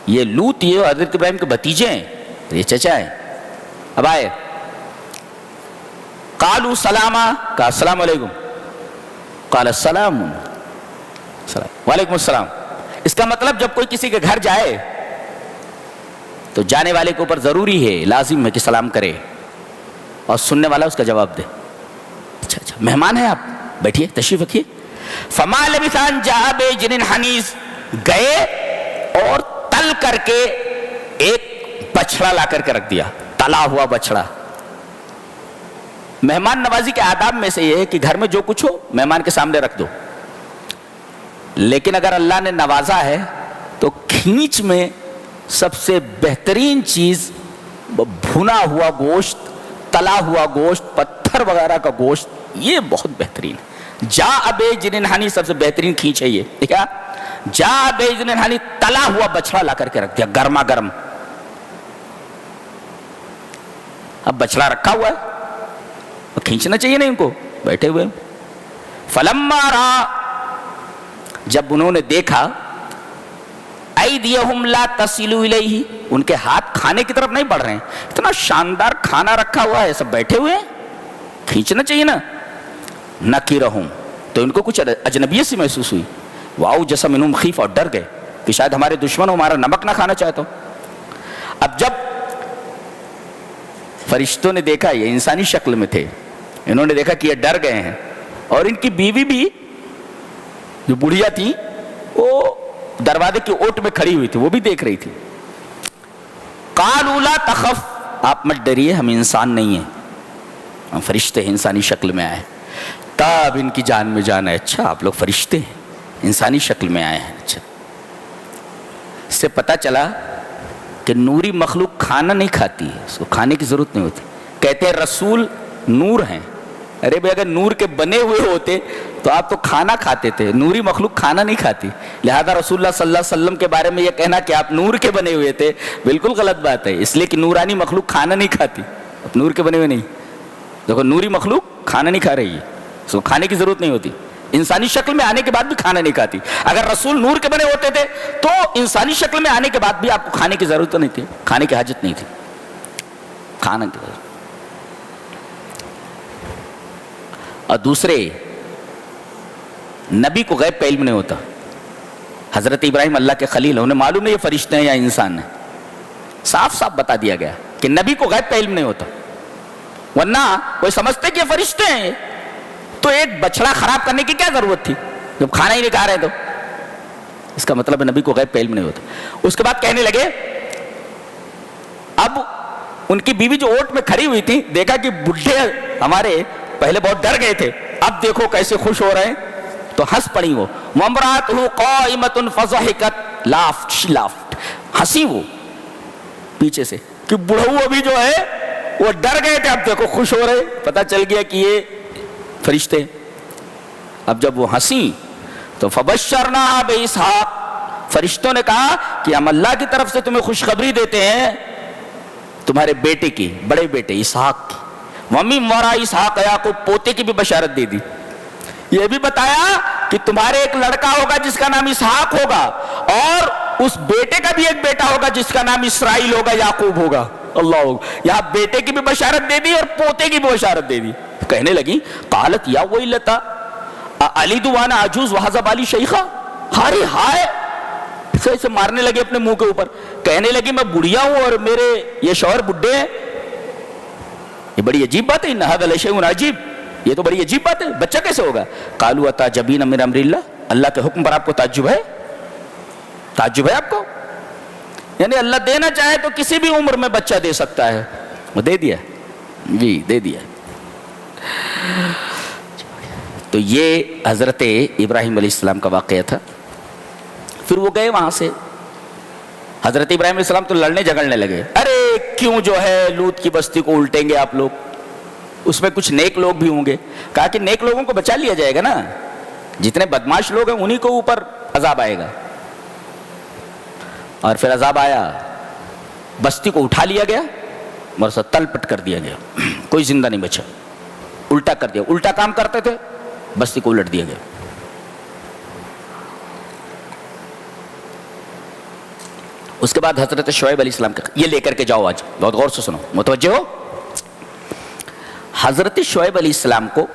یہ لوط یہ حضرت ابراہیم کے بھتیجے ہیں, یہ چچا ہیں. اب آئے, قالوا سلاما, کہا السلام علیکم. قال السلام, وعلیکم السلام. اس کا مطلب جب کوئی کسی کے گھر جائے تو جانے والے کے اوپر ضروری ہے, لازم ہے کہ سلام کرے, اور سننے والا اس کا جواب دے. اچھا اچھا, مہمان ہیں آپ, بیٹھیے, تشریف رکھیے. فما لبث ان جاء بعجل حنیذ, گئے اور تل کر کے ایک بچڑا لا کر کے رکھ دیا, تلا ہوا بچڑا. مہمان نوازی کے آداب میں سے یہ ہے کہ گھر میں جو کچھ ہو مہمان کے سامنے رکھ دو, لیکن اگر اللہ نے نوازا ہے تو کھینچ میں سب سے بہترین چیز بھنا ہوا گوشت, تلا ہوا گوشت, پتھر وغیرہ کا گوشت, یہ بہت بہترین ہے. جاء بعجل حنیذ سب سے بہترین کھینچ ہے یہ. دیکھا, جاء بعجل حنیذ, تلا ہوا بچڑا لا کر کے رکھ دیا گرما گرم. اب بچڑا رکھا ہوا ہے, کھینچنا چاہیے نہیں ان کو, بیٹھے ہوئے. فلما را, جب انہوں نے دیکھا, ایدیہم لا تصل الیہ, ان کے ہاتھ کھانے کی طرف نہیں بڑھ رہے ہیں, اتنا شاندار کھانا رکھا ہوا ہے, سب بیٹھے ہوئے ہیں, کھینچنا چاہیے نا. نکرہم, تو ان کو کچھ اجنبیت سی محسوس ہوئی. واوجس منہم خیفہ, اور ڈر گئے کہ شاید ہمارے دشمن ہمارا نمک نہ کھانا چاہتا ہو. اب جب فرشتوں نے دیکھا, یہ انسانی شکل میں تھے, انہوں نے دیکھا کہ یہ ڈر گئے ہیں, اور ان کی بیوی بھی جو بڑھیا تھی وہ دروازے کی اوٹ میں کھڑی ہوئی تھی, وہ بھی دیکھ رہی تھی. قالوا لا تخف, آپ مت ڈریے, ہم انسان نہیں ہیں, ہم فرشتے ہیں, انسانی شکل میں آئے. تب ان کی جان میں جان ہے, اچھا آپ لوگ فرشتے ہیں, انسانی شکل میں آئے ہیں. اچھا, اس سے پتہ چلا کہ نوری مخلوق کھانا نہیں کھاتی ہے, اس کو کھانے کی ضرورت نہیں ہوتی. کہتے ہیں رسول نور ہیں. ارے بھائی, اگر نور کے بنے ہوئے ہوتے تو آپ تو کھانا کھاتے تھے, نوری مخلوق کھانا نہیں کھاتی. لہذا رسول اللہ صلی اللہ علیہ وسلم کے بارے میں یہ کہنا کہ آپ نور کے بنے ہوئے تھے, بالکل غلط بات ہے, اس لیے کہ نورانی مخلوق کھانا نہیں کھاتی, اب نور کے بنے ہوئے نہیں. دیکھو, نوری مخلوق کھانا نہیں کھا رہی ہے, اس کو کھانے کی ضرورت نہیں ہوتی. انسانی شکل میں آنے کے بعد بھی کھانا نہیں کھاتی. اگر رسول نور کے بنے ہوتے تھے تو انسانی شکل میں آنے کے بعد بھی آپ کو کھانے کی ضرورت نہیں تھی, کھانے کی حاجت نہیں تھی, کھانا کی ضرورت. اور دوسرے, نبی کو غیب کا علم نہیں ہوتا. حضرت ابراہیم اللہ کے خلیل, انہیں معلوم نہیں یہ فرشتے ہیں یا انسان ہیں, صاف صاف بتا دیا گیا کہ نبی کو غیب کا علم نہیں ہوتا. ورنہ کوئی سمجھتے کہ یہ فرشتے ہیں تو ایک بچڑا خراب کرنے کی کیا ضرورت تھی جب کھانا ہی نہیں کھا رہے تو. اس کا مطلب ہے نبی کو غیب کا علم نہیں ہوتا. اس کے بعد کہنے لگے, اب ان کی بیوی جو اوٹ میں کھڑی ہوئی تھی, دیکھا کہ بڈھے ہمارے پہلے بہت ڈر گئے تھے, اب دیکھو کیسے خوش ہو رہے ہیں, تو ہنس پڑی وہ. وامرأتہ قائمۃ فضحکت, لافٹ, ہنسی وہ پیچھے سے کہ بڑھو ابھی جو ہے وہ ڈر گئے تھے، اب دیکھو خوش ہو رہے، پتہ چل گیا کہ یہ فرشتے۔ اب جب وہ ہنسی تو فبشرناها باسحاق، فرشتوں نے کہا کہ ہم اللہ کی طرف سے تمہیں خوشخبری دیتے ہیں تمہارے بیٹے کی، بڑے بیٹے اسحاق کی، ومن وراء اسحاق یعقوب، پوتے کی بھی بشارت دے دی۔ یہ بھی بتایا کہ تمہارے ایک لڑکا ہوگا جس کا نام اسحاق ہوگا، اور اس بیٹے کا بھی ایک بیٹا ہوگا جس کا نام اسرائیل ہوگا، یعقوب ہوگا۔ اللہ ہوگا، یہاں بیٹے کی بھی بشارت دے دی اور پوتے کی بھی بشارت دے دی۔ کہنے لگی قالت یا ویلتا الید وانا عجوز وہذا بالی شیخا، ہارے ہائے، اسے مارنے لگے اپنے منہ کے اوپر، کہنے لگی میں بڑھیا ہوں اور میرے یہ شوہر بڈھے ہیں۔ یہ بڑی عجیب بات ہے، ان ھذا لشیء عجیب، یہ تو بڑی عجیب بات ہے، بچہ کیسے ہوگا؟ قالوا اتعجبین من امر اللہ، اللہ کے حکم پر آپ کو تعجب ہے؟ تعجب ہے آپ کو؟ یعنی اللہ دینا چاہے تو کسی بھی عمر میں بچہ دے سکتا ہے، وہ دے دیا، جی دے دیا۔ تو یہ حضرت ابراہیم علیہ السلام کا واقعہ تھا۔ پھر وہ گئے وہاں سے، حضرت ابراہیم علیہ السلام تو لڑنے جھگڑنے لگے، ارے کیوں جو ہے لوط کی بستی کو الٹیں گے آپ لوگ، اس میں کچھ نیک لوگ بھی ہوں گے۔ کہا کہ نیک لوگوں کو بچا لیا جائے گا نا، جتنے بدماش لوگ ہیں انہی کو اوپر عذاب آئے گا۔ اور پھر عذاب آیا، بستی کو اٹھا لیا گیا اور سب تل پٹ کر دیا گیا، کوئی زندہ نہیں بچا، الٹا کر دیا، الٹا کام کرتے تھے، بستی کو الٹ دیا گیا۔ اس کے بعد حضرت شعیب علیہ السلام کا، یہ لے کر کے جاؤ، آج بہت غور سے سنو، متوجہ ہو۔ حضرت شعیب علیہ السلام کو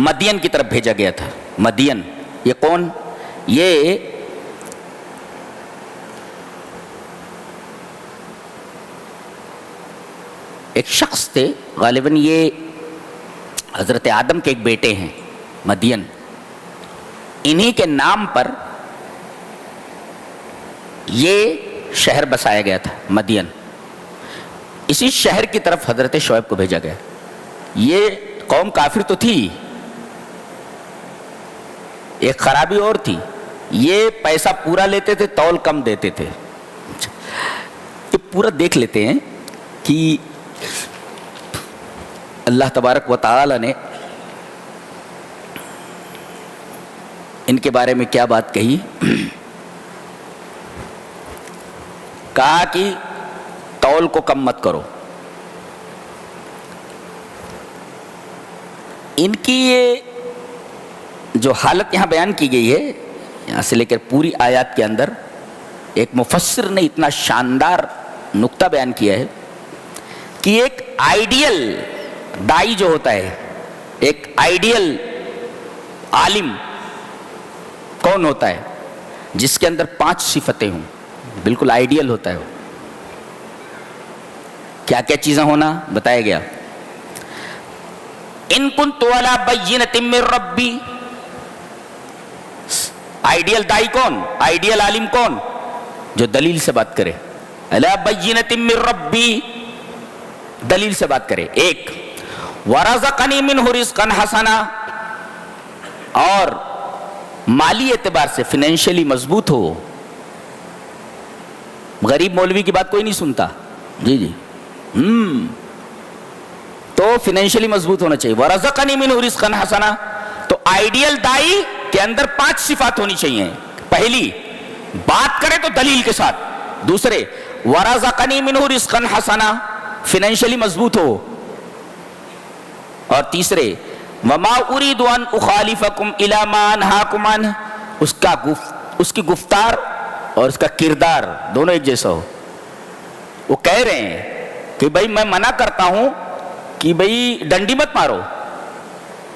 مدین کی طرف بھیجا گیا تھا۔ مدین یہ کون؟ یہ ایک شخص تھے، غالباً یہ حضرت آدم کے ایک بیٹے ہیں، مدین، انہی کے نام پر یہ شہر بسایا گیا تھا، مدین۔ اسی شہر کی طرف حضرت شعیب کو بھیجا گیا۔ یہ قوم کافر تو تھی، ایک خرابی اور تھی، یہ پیسہ پورا لیتے تھے، تول کم دیتے تھے۔ یہ پورا دیکھ لیتے ہیں کہ اللہ تبارک و تعالی نے ان کے بارے میں کیا بات کہی۔ کہا کہ تول کو کم مت کرو۔ ان کی یہ جو حالت یہاں بیان کی گئی ہے، یہاں سے لے کر پوری آیات کے اندر ایک مفسر نے اتنا شاندار نقطہ بیان کیا ہے کہ ایک آئیڈیل دائی جو ہوتا ہے، ایک آئیڈیل عالم کون ہوتا ہے؟ جس کے اندر 5 صفتیں ہوں، بالکل آئیڈیل ہوتا ہے وہ۔ کیا کیا چیزیں ہونا بتایا گیا؟ ان کنت علی بینۃ من ربی، آئیڈیل دائی کون؟ آئیڈیل عالم کون؟ جو دلیل سے بات کرے، علی بینۃ من ربی، دلیل سے بات کرے۔ ایک، ورزقنی منہ رزقا حسنا، اور مالی اعتبار سے فائنینشلی مضبوط ہو۔ غریب مولوی کی بات کوئی نہیں سنتا، جی جی، تو فائنینشلی مضبوط ہونا چاہیے۔ ورزقنی منہ رزقا حسنا، تو آئیڈیل دائی کے اندر 5 صفات ہونی چاہیے۔ پہلی، بات کرے تو دلیل کے ساتھ۔ دوسرے، ورزقنی منہ رزقا حسنا، فائنینشلی مضبوط ہو۔ اور تیسرے، وما اريد ان اخالفكم الى ما انهاكم عنه، اس کی گفتار اور اس کا کردار دونوں ایک جیسا ہو۔ وہ کہہ رہے ہیں کہ بھائی میں منع کرتا ہوں کہ بھائی ڈنڈی مت مارو،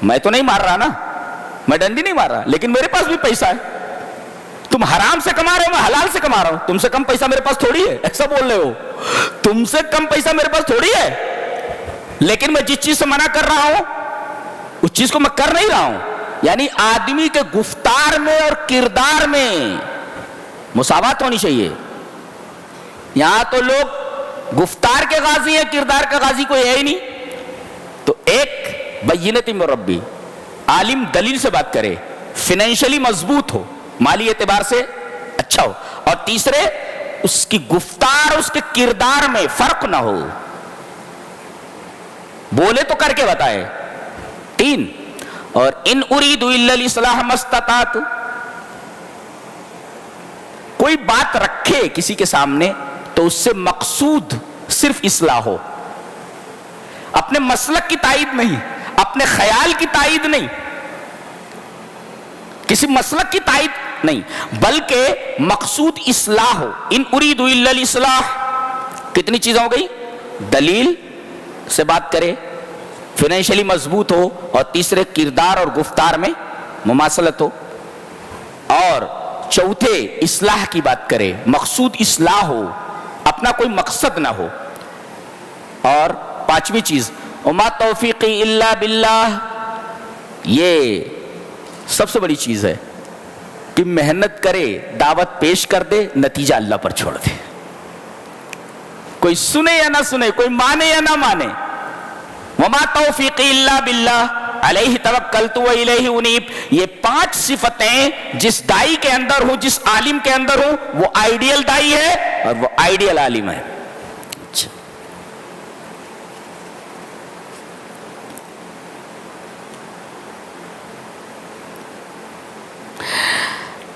میں تو نہیں مار رہا نا، میں ڈنڈی نہیں مار رہا، لیکن میرے پاس بھی پیسہ ہے، تم حرام سے کما رہے ہو، میں حلال سے کما رہا ہوں، تم سے کم پیسہ میرے پاس تھوڑی ہے، ایسا بول رہے ہو، تم سے کم پیسہ میرے پاس تھوڑی ہے، لیکن میں جس چیز سے منع کر رہا ہوں اس چیز کو میں کر نہیں رہا ہوں۔ یعنی آدمی کے گفتار میں اور کردار میں مساوات ہونی چاہیے۔ یہاں تو لوگ گفتار کے غازی ہیں، کردار کا غازی کوئی ہے ہی نہیں۔ تو ایک، بینۃ من ربی، عالم دلیل سے بات کرے، فائنینشلی مضبوط ہو، مالی اعتبار سے اچھا ہو، اور تیسرے، اس کی گفتار اس کے کردار میں فرق نہ ہو۔ بولے تو کر کے بتائے. 3 اور ان اريد الا الاصلاح ما استطعت. کوئی بات رکھے کسی کے سامنے تو اس سے مقصود صرف اصلاح ہو، اپنے مسلک کی تائید نہیں، اپنے خیال کی تائید نہیں، کسی مسلک کی تائید نہیں، بلکہ مقصود اصلاح ہو. ان اريد الا الاصلاح. کتنی چیزیں ہو گئی؟ دلیل سے بات کرے، فائنینشلی مضبوط ہو، اور تیسرے کردار اور گفتار میں مماثلت ہو، اور چوتھے اصلاح کی بات کرے، مقصود اصلاح ہو، اپنا کوئی مقصد نہ ہو. اور 5ویں چیز وما توفیقی الا باللہ. یہ سب سے بڑی چیز ہے کہ محنت کرے، دعوت پیش کر دے، نتیجہ اللہ پر چھوڑ دے. کوئی سنے یا نہ سنے، کوئی مانے یا نہ مانے. وما توفیقی الا باللہ علیہ توکلت و الیہ انیب. یہ 5 صفتیں جس دائی کے اندر ہوں، جس عالم کے اندر ہوں، وہ آئیڈیل دائی ہے اور وہ آئیڈیل عالم ہے.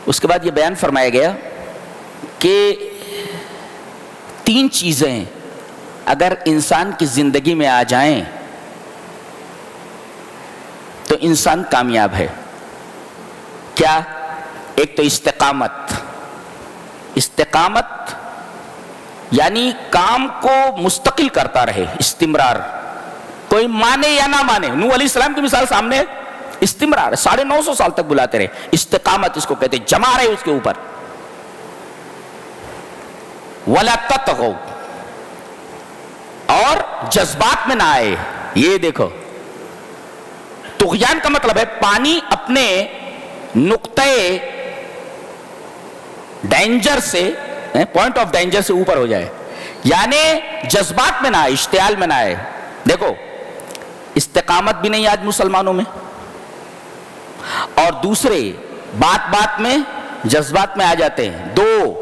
اس کے بعد یہ بیان فرمایا گیا کہ 3 چیزیں اگر انسان کی زندگی میں آ جائیں تو انسان کامیاب ہے. کیا؟ ایک تو استقامت. استقامت یعنی کام کو مستقل کرتا رہے، استمرار. کوئی مانے یا نہ مانے. نوح علیہ السلام کی مثال سامنے ہے، استمرار 950 سال تک بلاتے رہے. استقامت اس کو کہتے ہیں، جمع رہے اس کے اوپر. وَلَا تَطْغَوْا. اور جذبات میں نہ آئے. یہ دیکھو، طغیان کا مطلب ہے پانی اپنے نقطۂ ڈینجر سے، پوائنٹ آف ڈینجر سے اوپر ہو جائے، یعنی جذبات میں نہ آئے، اشتعال میں نہ آئے. دیکھو استقامت بھی نہیں آج مسلمانوں میں، اور دوسرے بات بات میں جذبات میں آ جاتے ہیں. 2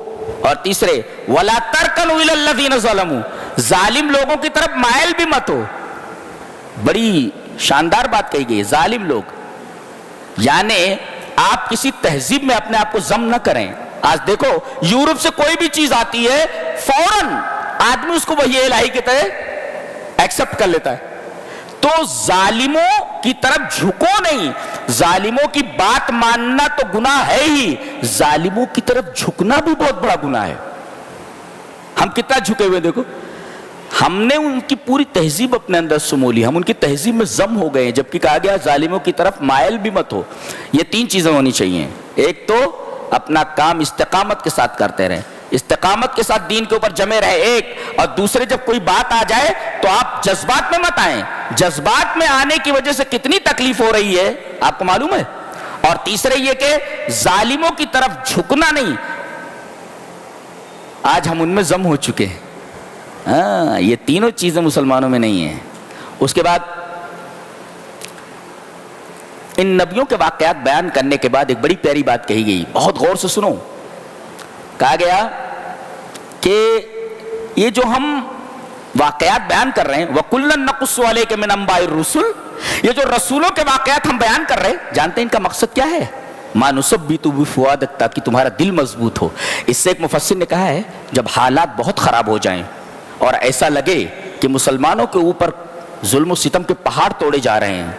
اور تیسرے وَلَا تَرْكَنُوا إِلَى الَّذِينَ ظَلَمُوا. ظالم لوگوں کی طرف مائل بھی مت ہو. بڑی شاندار بات کہی گئی، ظالم لوگ. یعنی آپ کسی تہذیب میں اپنے آپ کو ضم نہ کریں. آج دیکھو یورپ سے کوئی بھی چیز آتی ہے فوراً آدمی اس کو وحی الہی کی طرح ایکسپٹ کر لیتا ہے. تو ظالموں کی طرف جھکو نہیں. ظالموں کی بات ماننا تو گناہ ہے ہی، ظالموں کی طرف جھکنا بھی بہت بڑا گناہ ہے. ہم کتنا جھکے ہوئے دیکھو. ہم نے ان کی پوری تہذیب اپنے اندر سمو لی، ہم ان کی تہذیب میں ضم ہو گئے ہیں، جبکہ کہا گیا ظالموں کی طرف مائل بھی مت ہو. یہ 3 چیزیں ہونی چاہیے. ایک تو اپنا کام استقامت کے ساتھ کرتے رہیں، استقامت کے ساتھ دین کے اوپر جمے رہے. ایک اور دوسرے جب کوئی بات آ جائے تو آپ جذبات میں مت آئیں. جذبات میں آنے کی وجہ سے کتنی تکلیف ہو رہی ہے آپ کو معلوم ہے. اور تیسرے یہ کہ ظالموں کی طرف جھکنا نہیں. آج ہم ان میں ضم ہو چکے ہیں. یہ تینوں چیزیں مسلمانوں میں نہیں ہیں. اس کے بعد ان نبیوں کے واقعات بیان کرنے کے بعد ایک بڑی پیاری بات کہی گئی، بہت غور سے سنو. کہا گیا کہ یہ جو ہم واقعات بیان کر رہے ہیں وَكُلًّا نَقُصُّ عَلَيْكَ مِنْ أَنْبَاءِ الرُّسُلِ، یہ جو رسولوں کے واقعات ہم بیان کر رہے ہیں، جانتے ہیں ان کا مقصد کیا ہے؟ مَا نُثَبِّتُ بِفُؤَادِكَ، تاکہ تمہارا دل مضبوط ہو. اس سے ایک مفسر نے کہا ہے جب حالات بہت خراب ہو جائیں اور ایسا لگے کہ مسلمانوں کے اوپر ظلم و ستم کے پہاڑ توڑے جا رہے ہیں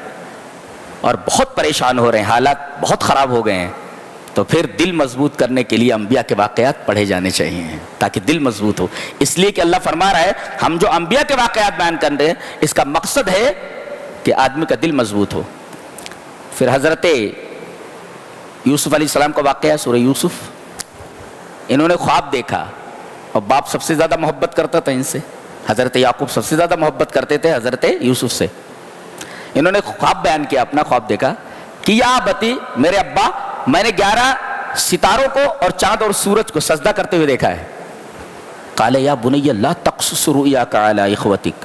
اور بہت پریشان ہو رہے ہیں، حالات بہت خراب ہو گئے ہیں، تو پھر دل مضبوط کرنے کے لیے انبیاء کے واقعات پڑھے جانے چاہیے تاکہ دل مضبوط ہو. اس لیے کہ اللہ فرما رہا ہے ہم جو انبیاء کے واقعات بیان کر رہے ہیں اس کا مقصد ہے کہ آدمی کا دل مضبوط ہو. پھر حضرت یوسف علیہ السلام کا واقعہ ہے، سورہ یوسف. انہوں نے خواب دیکھا اور باپ سب سے زیادہ محبت کرتا تھا ان سے. حضرت یعقوب سب سے زیادہ محبت کرتے تھے حضرت یوسف سے. انہوں نے خواب بیان کیا، اپنا خواب دیکھا کہ یا ابتی، میرے ابا، میں نے 11 ستاروں کو اور چاند اور سورج کو سجدہ کرتے ہوئے دیکھا ہے. قال یا بنی لا تقصص رؤیاک علی اخوتک،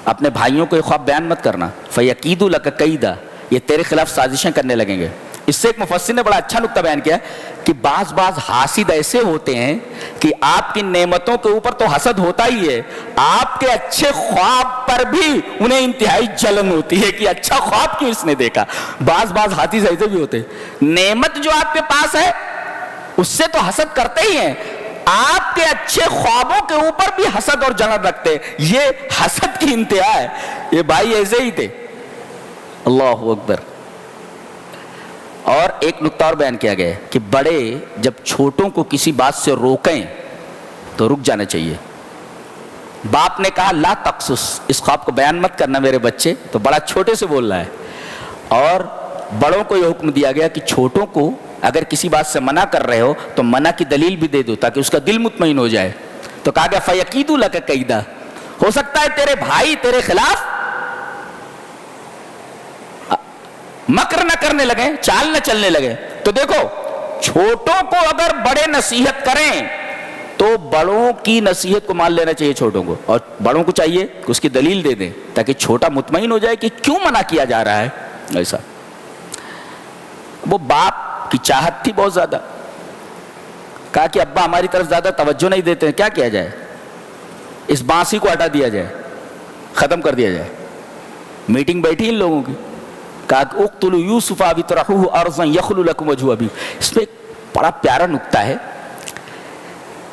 اپنے بھائیوں کو یہ خواب بیان مت کرنا. فیکیدوا لک کیدا، یہ تیرے خلاف سازشیں کرنے لگیں گے. اس سے ایک مفسر نے بڑا اچھا نقطہ بیان کیا کہ بعض حاسد ایسے ہوتے ہیں کہ آپ کی نعمتوں کے اوپر تو حسد ہوتا ہی ہے، آپ کے اچھے خواب پر بھی انہیں انتہائی جلن ہوتی ہے کہ اچھا خواب کیوں اس نے دیکھا۔ بعض حاسد ایسے بھی ہوتے ہیں، نعمت جو آپ کے پاس ہے اس سے تو حسد کرتے ہی ہیں، آپ کے اچھے خوابوں کے اوپر بھی حسد اور جلن رکھتے ہیں۔ یہ حسد کی انتہا ہے۔ یہ بھائی ایسے ہی تھے، اللہ اکبر۔ اور ایک نقطہ اور بیان کیا گیا ہے کہ بڑے جب چھوٹوں کو کسی بات سے روکیں تو رک جانا چاہیے۔ باپ نے کہا لا تقصص، اس خواب کو بیان مت کرنا میرے بچے، تو بڑا چھوٹے سے بول رہا ہے۔ اور بڑوں کو یہ حکم دیا گیا کہ چھوٹوں کو اگر کسی بات سے منع کر رہے ہو تو منع کی دلیل بھی دے دو تاکہ اس کا دل مطمئن ہو جائے۔ تو کہا گیا فَيَكِيدُ لَكَ كَيْدًا، ہو سکتا ہے تیرے بھائی تیرے خلاف مکر نہ کرنے لگے، چال نہ چلنے لگے۔ تو دیکھو چھوٹوں کو اگر بڑے نصیحت کریں تو بڑوں کی نصیحت کو مان لینا چاہیے چھوٹوں کو، اور بڑوں کو چاہیے کہ اس کی دلیل دے دیں تاکہ چھوٹا مطمئن ہو جائے کہ کیوں منع کیا جا رہا ہے۔ ایسا وہ باپ کی چاہت تھی بہت زیادہ، کہا کہ ابا ہماری طرف زیادہ توجہ نہیں دیتے ہیں، کیا کیا جائے، اس بانسی کو ہٹا دیا جائے، ختم کر دیا جائے۔ میٹنگ بیٹھی ان لوگوں کی، کہا کہ اقتلوا یوسف او اطرحوه ارضا یخل لکم وجہ ابی۔ اس میں ایک بڑا پیارا نقطہ ہے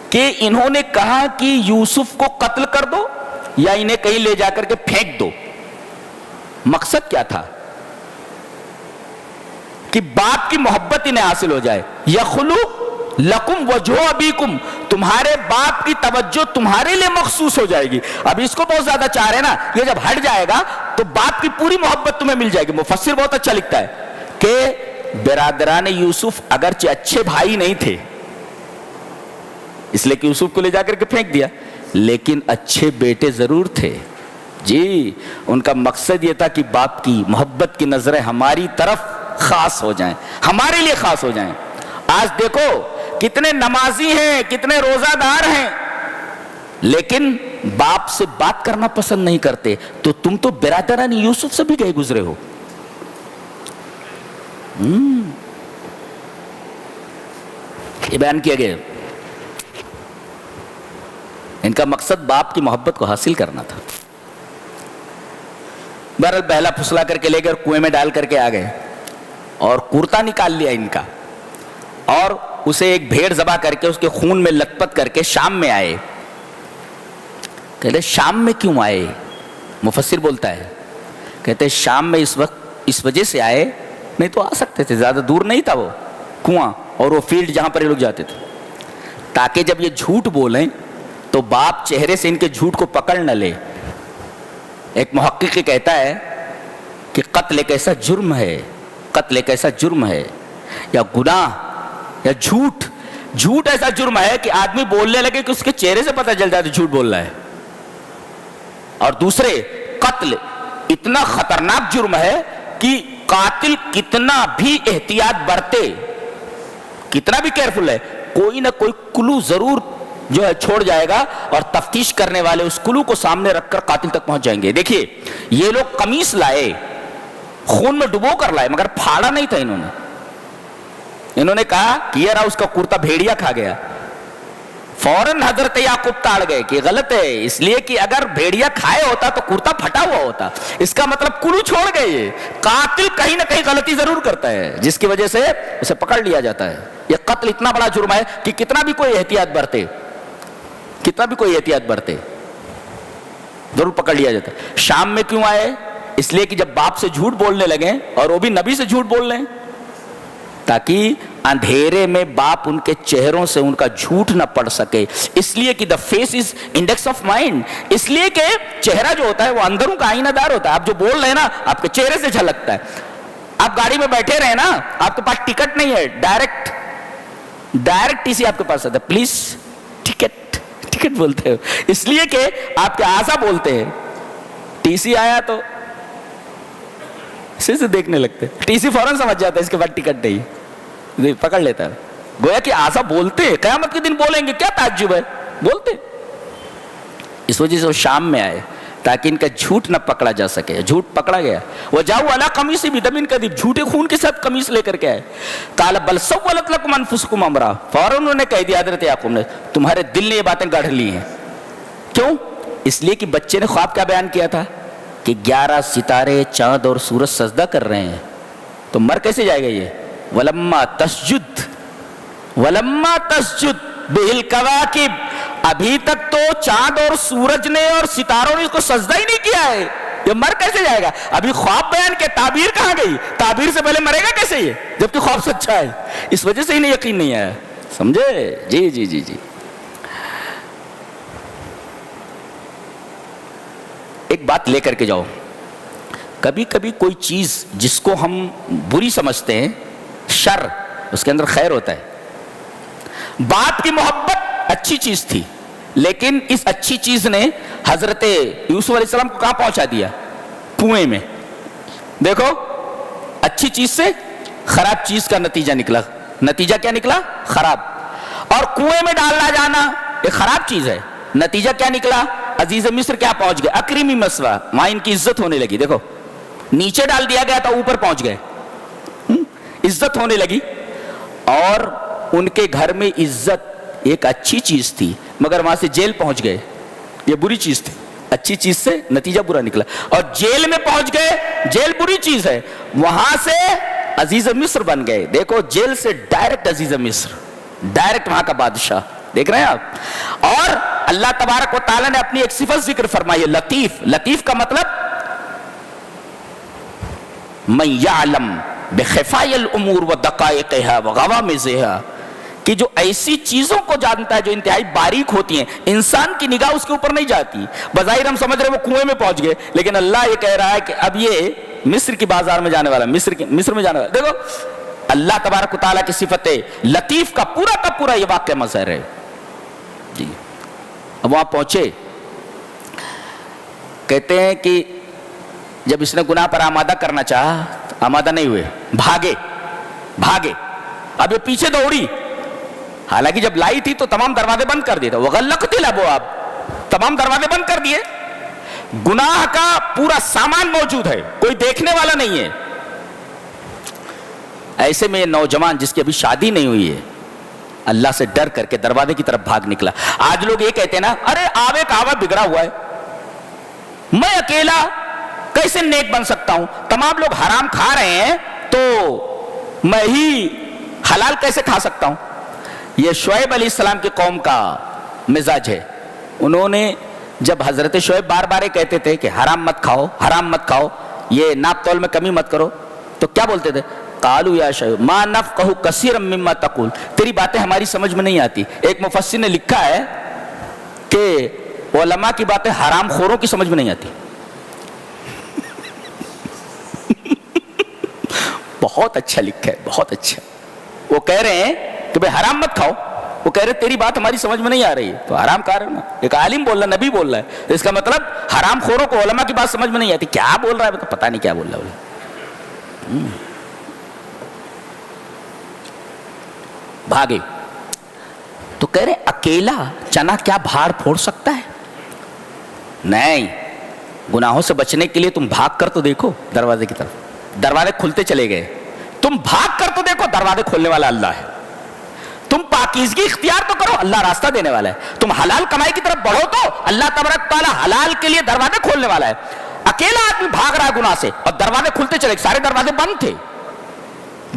کہ انہوں نے کہا کہ یوسف کو قتل کر دو یا انہیں کہیں لے جا کر کے پھینک دو۔ مقصد کیا تھا کہ باپ کی محبت انہیں حاصل ہو جائے۔ یخلو لکم وجہ ابیکم، تمہارے باپ کی توجہ تمہارے لیے مخصوص ہو جائے گی۔ اب اس کو بہت زیادہ چاہ رہے نا، یہ جب ہٹ جائے گا تو باپ کی پوری محبت تمہیں مل جائے گی۔ مفسر بہت اچھا لکھتا ہے کہ برادران یوسف اگرچہ اچھے بھائی نہیں تھے، اس لیے کہ یوسف کو لے جا کر کے پھینک دیا، لیکن اچھے بیٹے ضرور تھے جی۔ ان کا مقصد یہ تھا کہ باپ کی محبت کی نظریں ہماری طرف خاص ہو جائیں، ہمارے لیے خاص ہو جائیں۔ آج دیکھو کتنے نمازی ہیں، کتنے روزہ دار ہیں، لیکن باپ سے بات کرنا پسند نہیں کرتے، تو تم تو برادران یوسف سے بھی گئے گزرے ہو۔ یہ بیان کیا گیا، ان کا مقصد باپ کی محبت کو حاصل کرنا تھا۔ بہرحال بہلا پھسلا کر کے لے گئے اور کنویں میں ڈال کر کے آ گئے، اور کرتا نکال لیا ان کا، اور اسے ایک بھیڑ ذبح کر کے اس کے خون میں لت پت کر کے شام میں آئے۔ کہتے شام میں کیوں آئے؟ مفسر بولتا ہے، کہتے شام میں اس وقت اس وجہ سے آئے، نہیں تو آ سکتے تھے، زیادہ دور نہیں تھا وہ کنواں اور وہ فیلڈ جہاں پر یہ لوگ جاتے تھے، تاکہ جب یہ جھوٹ بولیں تو باپ چہرے سے ان کے جھوٹ کو پکڑ نہ لے۔ ایک محقق کہتا ہے کہ قتل ایک ایسا جرم ہے، قتل ایک ایسا جرم ہے یا گناہ یا جھوٹ ایسا جرم ہے کہ آدمی بولنے لگے کہ اس کے چہرے سے پتہ چل جاتا ہے جھوٹ بول رہا ہے۔ اور دوسرے قتل اتنا خطرناک جرم ہے کہ قاتل کتنا بھی احتیاط برتے، کتنا بھی کیئرفل ہے، کوئی نہ کوئی کلو ضرور جو ہے چھوڑ جائے گا، اور تفتیش کرنے والے اس کلو کو سامنے رکھ کر قاتل تک پہنچ جائیں گے۔ دیکھیے یہ لوگ قمیص لائے، خون میں ڈبو کر لائے، مگر پھاڑا نہیں تھا انہوں نے کہا کہ یہ رہا اس کا کرتا بھیڑیا کھا گیا۔ فوراً حضرت یعقوب تاڑ گئے کہ غلط ہے، اس لیے کہ اگر بھیڑیا کھائے ہوتا تو کرتا پھٹا ہوا ہوتا، اس کا مطلب کلو چھوڑ گئے۔ یہ قاتل کہیں نہ کہیں غلطی ضرور کرتا ہے جس کی وجہ سے اسے پکڑ لیا جاتا ہے۔ یہ قتل اتنا بڑا جرم ہے کہ کتنا بھی کوئی احتیاط برتے ضرور پکڑ لیا جاتا ہے۔ شام میں کیوں آئے؟ اس لیے کہ جب باپ سے جھوٹ بولنے لگے، اور وہ بھی نبی سے جھوٹ بول رہے ہیں، تاکہ اندھیرے میں باپ ان کے چہروں سے ان کا جھوٹ نہ پڑ سکے۔ اس لیے کہ the face is index of mind، اس لیے کہ چہرہ جو ہوتا ہے وہ اندروں کا آئینہ دار ہوتا ہے۔ آپ جو بول رہے ہیں نا آپ کے چہرے سے جھلکتا ہے۔ آپ گاڑی میں بیٹھے رہے نا، آپ کے پاس ٹکٹ نہیں ہے، ڈائریکٹ ٹی سی آپ کے پاس آتا ہے، پلیز ٹکٹ بولتے ہو، اس لیے کہ آپ کے اعضا بولتے ہیں۔ ٹی سی آیا تو سے دیکھنے لگتے، ٹی سی فوراً سمجھ جاتا ہے اس کے بعد ٹکٹ نہیں، پکڑ لیتا ہے۔ گویا کہ اعضا بولتے ہیں، قیامت کے دن بولیں گے، کیا تعجب ہے، بولتے۔ اس وجہ سے وہ شام میں آئے، تاکہ ان کا جھوٹ نہ پکڑا جا سکے. جھوٹ پکڑا گیا. وجاؤ علی قمیصی بدم کذب, جھوٹے خون کے ساتھ قمیص لے کر کے آئے. قال بل سولت لکم انفسکم امرا, فوراً انہوں نے کہہ دیا حضرت یعقوب نے, تمہارے دل نے یہ باتیں گڑھ لی ہیں. کیوں؟ اس لیے کہ بچے نے خواب کیا بیان کیا تھا کہ 11 ستارے, چاند اور سورج سجدہ کر رہے ہیں, تو مر کیسے جائے گا یہ؟ ولما تسجد بہل کواکب, ابھی تک تو چاند اور سورج نے اور ستاروں نے اس کو سجدہ ہی نہیں کیا ہے, یہ مر کیسے جائے گا؟ ابھی خواب بیان کے تعبیر کہاں گئی؟ تعبیر سے پہلے مرے گا کیسے یہ, جبکہ خواب سچا ہے؟ اس وجہ سے انہیں یقین نہیں آیا. سمجھے؟ جی جی جی جی. ایک بات لے کر کے جاؤ, کبھی کبھی کوئی چیز جس کو ہم بری سمجھتے ہیں, شر, اس کے اندر خیر ہوتا ہے. باپ کی محبت اچھی چیز تھی, لیکن اس اچھی چیز نے حضرت یوسف علیہ السلام کو کہاں پہنچا دیا؟ کنویں میں. دیکھو, اچھی چیز سے خراب چیز کا نتیجہ نکلا. نتیجہ کیا نکلا؟ خراب. اور کنویں میں ڈالنا جانا ایک خراب چیز ہے. نتیجہ کیا نکلا؟ عزیز مصر کیا پہنچ گئے؟ اکریمی مسوا, وہاں ان کی عزت ہونے لگی. دیکھو, نیچے ڈال دیا گیا تھا, اوپر پہنچ گئے, عزت ہونے لگی. اور ان کے گھر میں عزت ایک اچھی چیز تھی, مگر وہاں سے جیل پہنچ گئے, یہ بری چیز تھی. اچھی چیز سے نتیجہ برا نکلا. اور جیل میں پہنچ گئے, جیل بری چیز ہے, وہاں سے عزیز مصر بن گئے. دیکھو, جیل سے ڈائریکٹ عزیز مصر, ڈائریکٹ وہاں کا بادشاہ. دیکھ رہے ہیں آپ؟ اور اللہ تبارک و تعالیٰ نے اپنی ایک صفت ذکر فرمائی ہے, لطیف. لطیف کا مطلب من یعلم بخفائی الامور ودقائقها وغوامضها, کہ جو ایسی چیزوں کو جانتا ہے جو انتہائی باریک ہوتی ہیں, انسان کی نگاہ اس کے اوپر نہیں جاتی. بظاہر ہم سمجھ رہے وہ کنویں میں پہنچ گئے, لیکن اللہ یہ کہہ رہا ہے کہ اب یہ مصر کی بازار میں جانے والا, مصر میں جانے والا. دیکھو, اللہ تبارک و تعالیٰ کی صفت لطیف کا پورا یہ واقعہ مظہر ہے. جی, اب وہاں پہنچے, کہتے ہیں کہ جب اس نے گناہ پر آمادہ کرنا چاہا, آمادہ نہیں ہوئے, بھاگے. اب یہ پیچھے دوڑی, حالانکہ جب لائی تھی تو تمام دروازے بند کر دیے تھے. وغلقت الابواب, تمام دروازے بند کر دیے. گناہ کا پورا سامان موجود ہے, کوئی دیکھنے والا نہیں ہے. ایسے میں یہ نوجوان جس کی ابھی شادی نہیں ہوئی ہے, اللہ سے ڈر کر کے دروازے کی طرف بھاگ نکلا. آج لوگ یہ کہتے ہیں نا, ارے آوے کہاوا بگڑا ہوا ہے, میں اکیلا کیسے نیک بن سکتا ہوں؟ تمام لوگ حرام کھا رہے ہیں تو میں ہی حلال کیسے کھا سکتا ہوں؟ یہ شعیب علیہ السلام کی قوم کا مزاج ہے. انہوں نے جب حضرت شعیب بار بار کہتے تھے کہ حرام مت کھاؤ, یہ ناپ تول میں کمی مت کرو, تو کیا بولتے تھے؟ قالوا یا شعیب ما نفقہ کثیرا مما تقول, تیری باتیں ہماری سمجھ میں نہیں آتی. ایک مفسر نے لکھا ہے کہ علماء کی باتیں حرام خوروں کی سمجھ میں نہیں آتی. بہت اچھا لکھا ہے, بہت اچھا. وہ کہہ رہے ہیں کہ بھئی حرام مت کھاؤ, وہ کہہ رہے تیری بات ہماری سمجھ میں نہیں آ رہی ہے, تو حرام کھا رہے نا. ایک عالم بول رہا, نبی بول رہا ہے, اس کا مطلب حرام خوروں کو علماء کی بات سمجھ میں نہیں آتی. کیا بول رہا ہے پتہ نہیں کیا بول رہا ہے. بھاگے تو کہہ رہے اکیلا چنا کیا بھاڑ پھوڑ سکتا ہے؟ نہیں, گناہوں سے بچنے کے لیے تم بھاگ کر تو دیکھو دروازے کی طرف. دروازے کھلتے چلے گئے. تم بھاگ کر تو دیکھو, دروازے کھولنے والا اللہ ہے. تم پاکیزگی اختیار تو کرو, اللہ راستہ دینے والا ہے. تم حلال کمائی کی طرف بڑھو تو اللہ تبارک تعالیٰ حلال کے لیے دروازے کھولنے والا ہے. اکیلا آدمی بھاگ رہا ہے گناہ سے اور دروازے کھلتے چلے گئے, سارے دروازے بند تھے,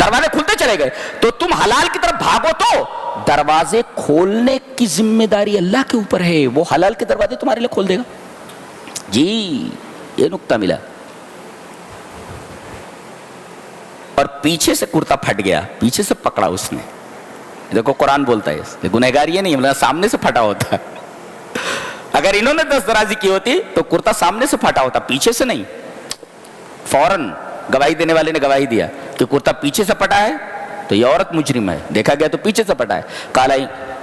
دروازے کھلتے چلے گئے. تو تم حلال کی طرف بھاگو تو دروازے کھولنے کی ذمہ داری اللہ کے اوپر ہے, وہ حلال کے دروازے تمہارے لیے کھول دے گا. جی, یہ نقطہ ملا. اور پیچھے سے کرتا پھٹ گیا, پیچھے سے پکڑا اس نے. دیکھو قرآن بولتا ہے گنہگار یہ نہیں ہے, سامنے سے پھٹا ہوتا. اگر انہوں نے دست درازی کی ہوتی تو کرتا سامنے سے پھٹا ہوتا, پیچھے سے نہیں. فوراً گواہی دینے والے نے گواہی دیا کہ کرتا پیچھے سے پھٹا ہے تو یہ عورت مجرم ہے, دیکھا گیا تو پیچھے سے پھٹا ہے. قال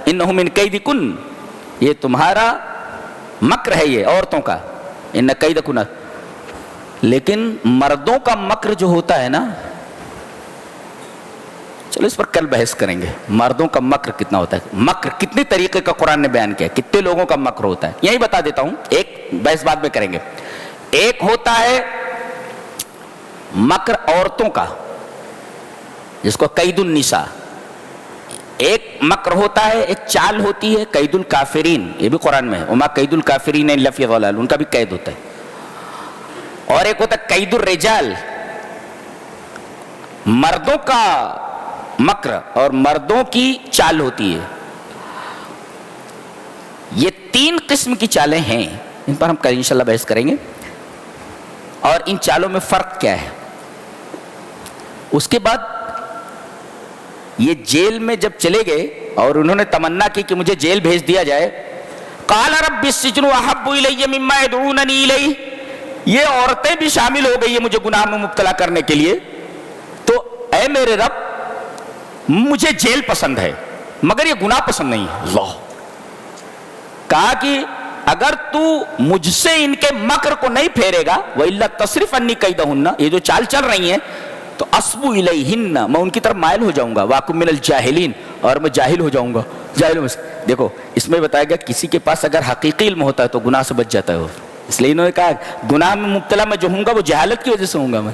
انہ من کیدکن, یہ تمہارا مکر ہے, یہ عورتوں کا. ان کیدکن, لیکن مردوں کا مکر جو ہوتا ہے نا, چلو اس پر کل بحث کریں گے. مردوں کا مکر کتنا ہوتا ہے, مکر کتنے طریقے کا قرآن نے بیان کیا, کتنے لوگوں کا مکر ہوتا ہے, یہی بتا دیتا ہوں. ایک بحث بعد میں کریں گے. ایک ہوتا ہے مکر عورتوں کا, جس کو قید النساء. ایک مکر ہوتا ہے, ایک چال ہوتی ہے قید الکافرین, یہ بھی قرآن میں ہے, وما قید الکافرین الا فی ضلال, ان کا بھی قید ہوتا ہے. اور ایک ہوتا ہے قید الرجال, مردوں کا مکر اور مردوں کی چال ہوتی ہے. یہ 3 قسم کی چالیں ہیں, ان پر ہم کل انشاءاللہ بحث کریں گے. اور ان چالوں میں فرق کیا ہے. اس کے بعد یہ جیل میں جب چلے گئے اور انہوں نے تمنا کی کہ مجھے جیل بھیج دیا جائے, قال رب السجن احب الی مما يدعوننی الیہ, یہ عورتیں بھی شامل ہو گئی ہیں مجھے گناہ میں مبتلا کرنے کے لیے, تو اے میرے رب مجھے جیل پسند ہے مگر یہ گناہ پسند نہیں ہے. اللہ کہا کہ اگر تو مجھ سے ان کے مکر کو نہیں پھیرے گا, وَإِلَّا تَصْرِفْ عَنِّي كَيْدَهُنَّ, یہ جو چال چل رہی ہیں تو اصبو الیہن, میں ان کی طرف مائل ہو جاؤں گا, واکم من الجاہلین, اور میں جاہل ہو جاؤں گا. جاہلوں میں دیکھو اس میں بتایا گیا کسی کے پاس اگر حقیقی علم ہوتا ہے تو گناہ سے بچ جاتا ہے. اس لیے انہوں نے کہا گناہ میں مبتلا میں جو ہوں گا وہ جہالت کی وجہ سے ہوں گا, میں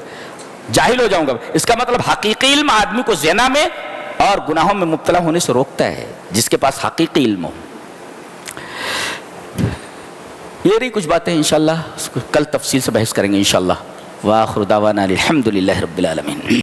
جاہل ہو جاؤں گا. اس کا مطلب حقیقی علم آدمی کو زنا میں اور گناہوں میں مبتلا ہونے سے روکتا ہے, جس کے پاس حقیقی علم ہو. یہ رہی کچھ باتیں, انشاءاللہ کل تفصیل سے بحث کریں گے انشاءاللہ. وآخر دعوانا الحمدللہ رب العالمین.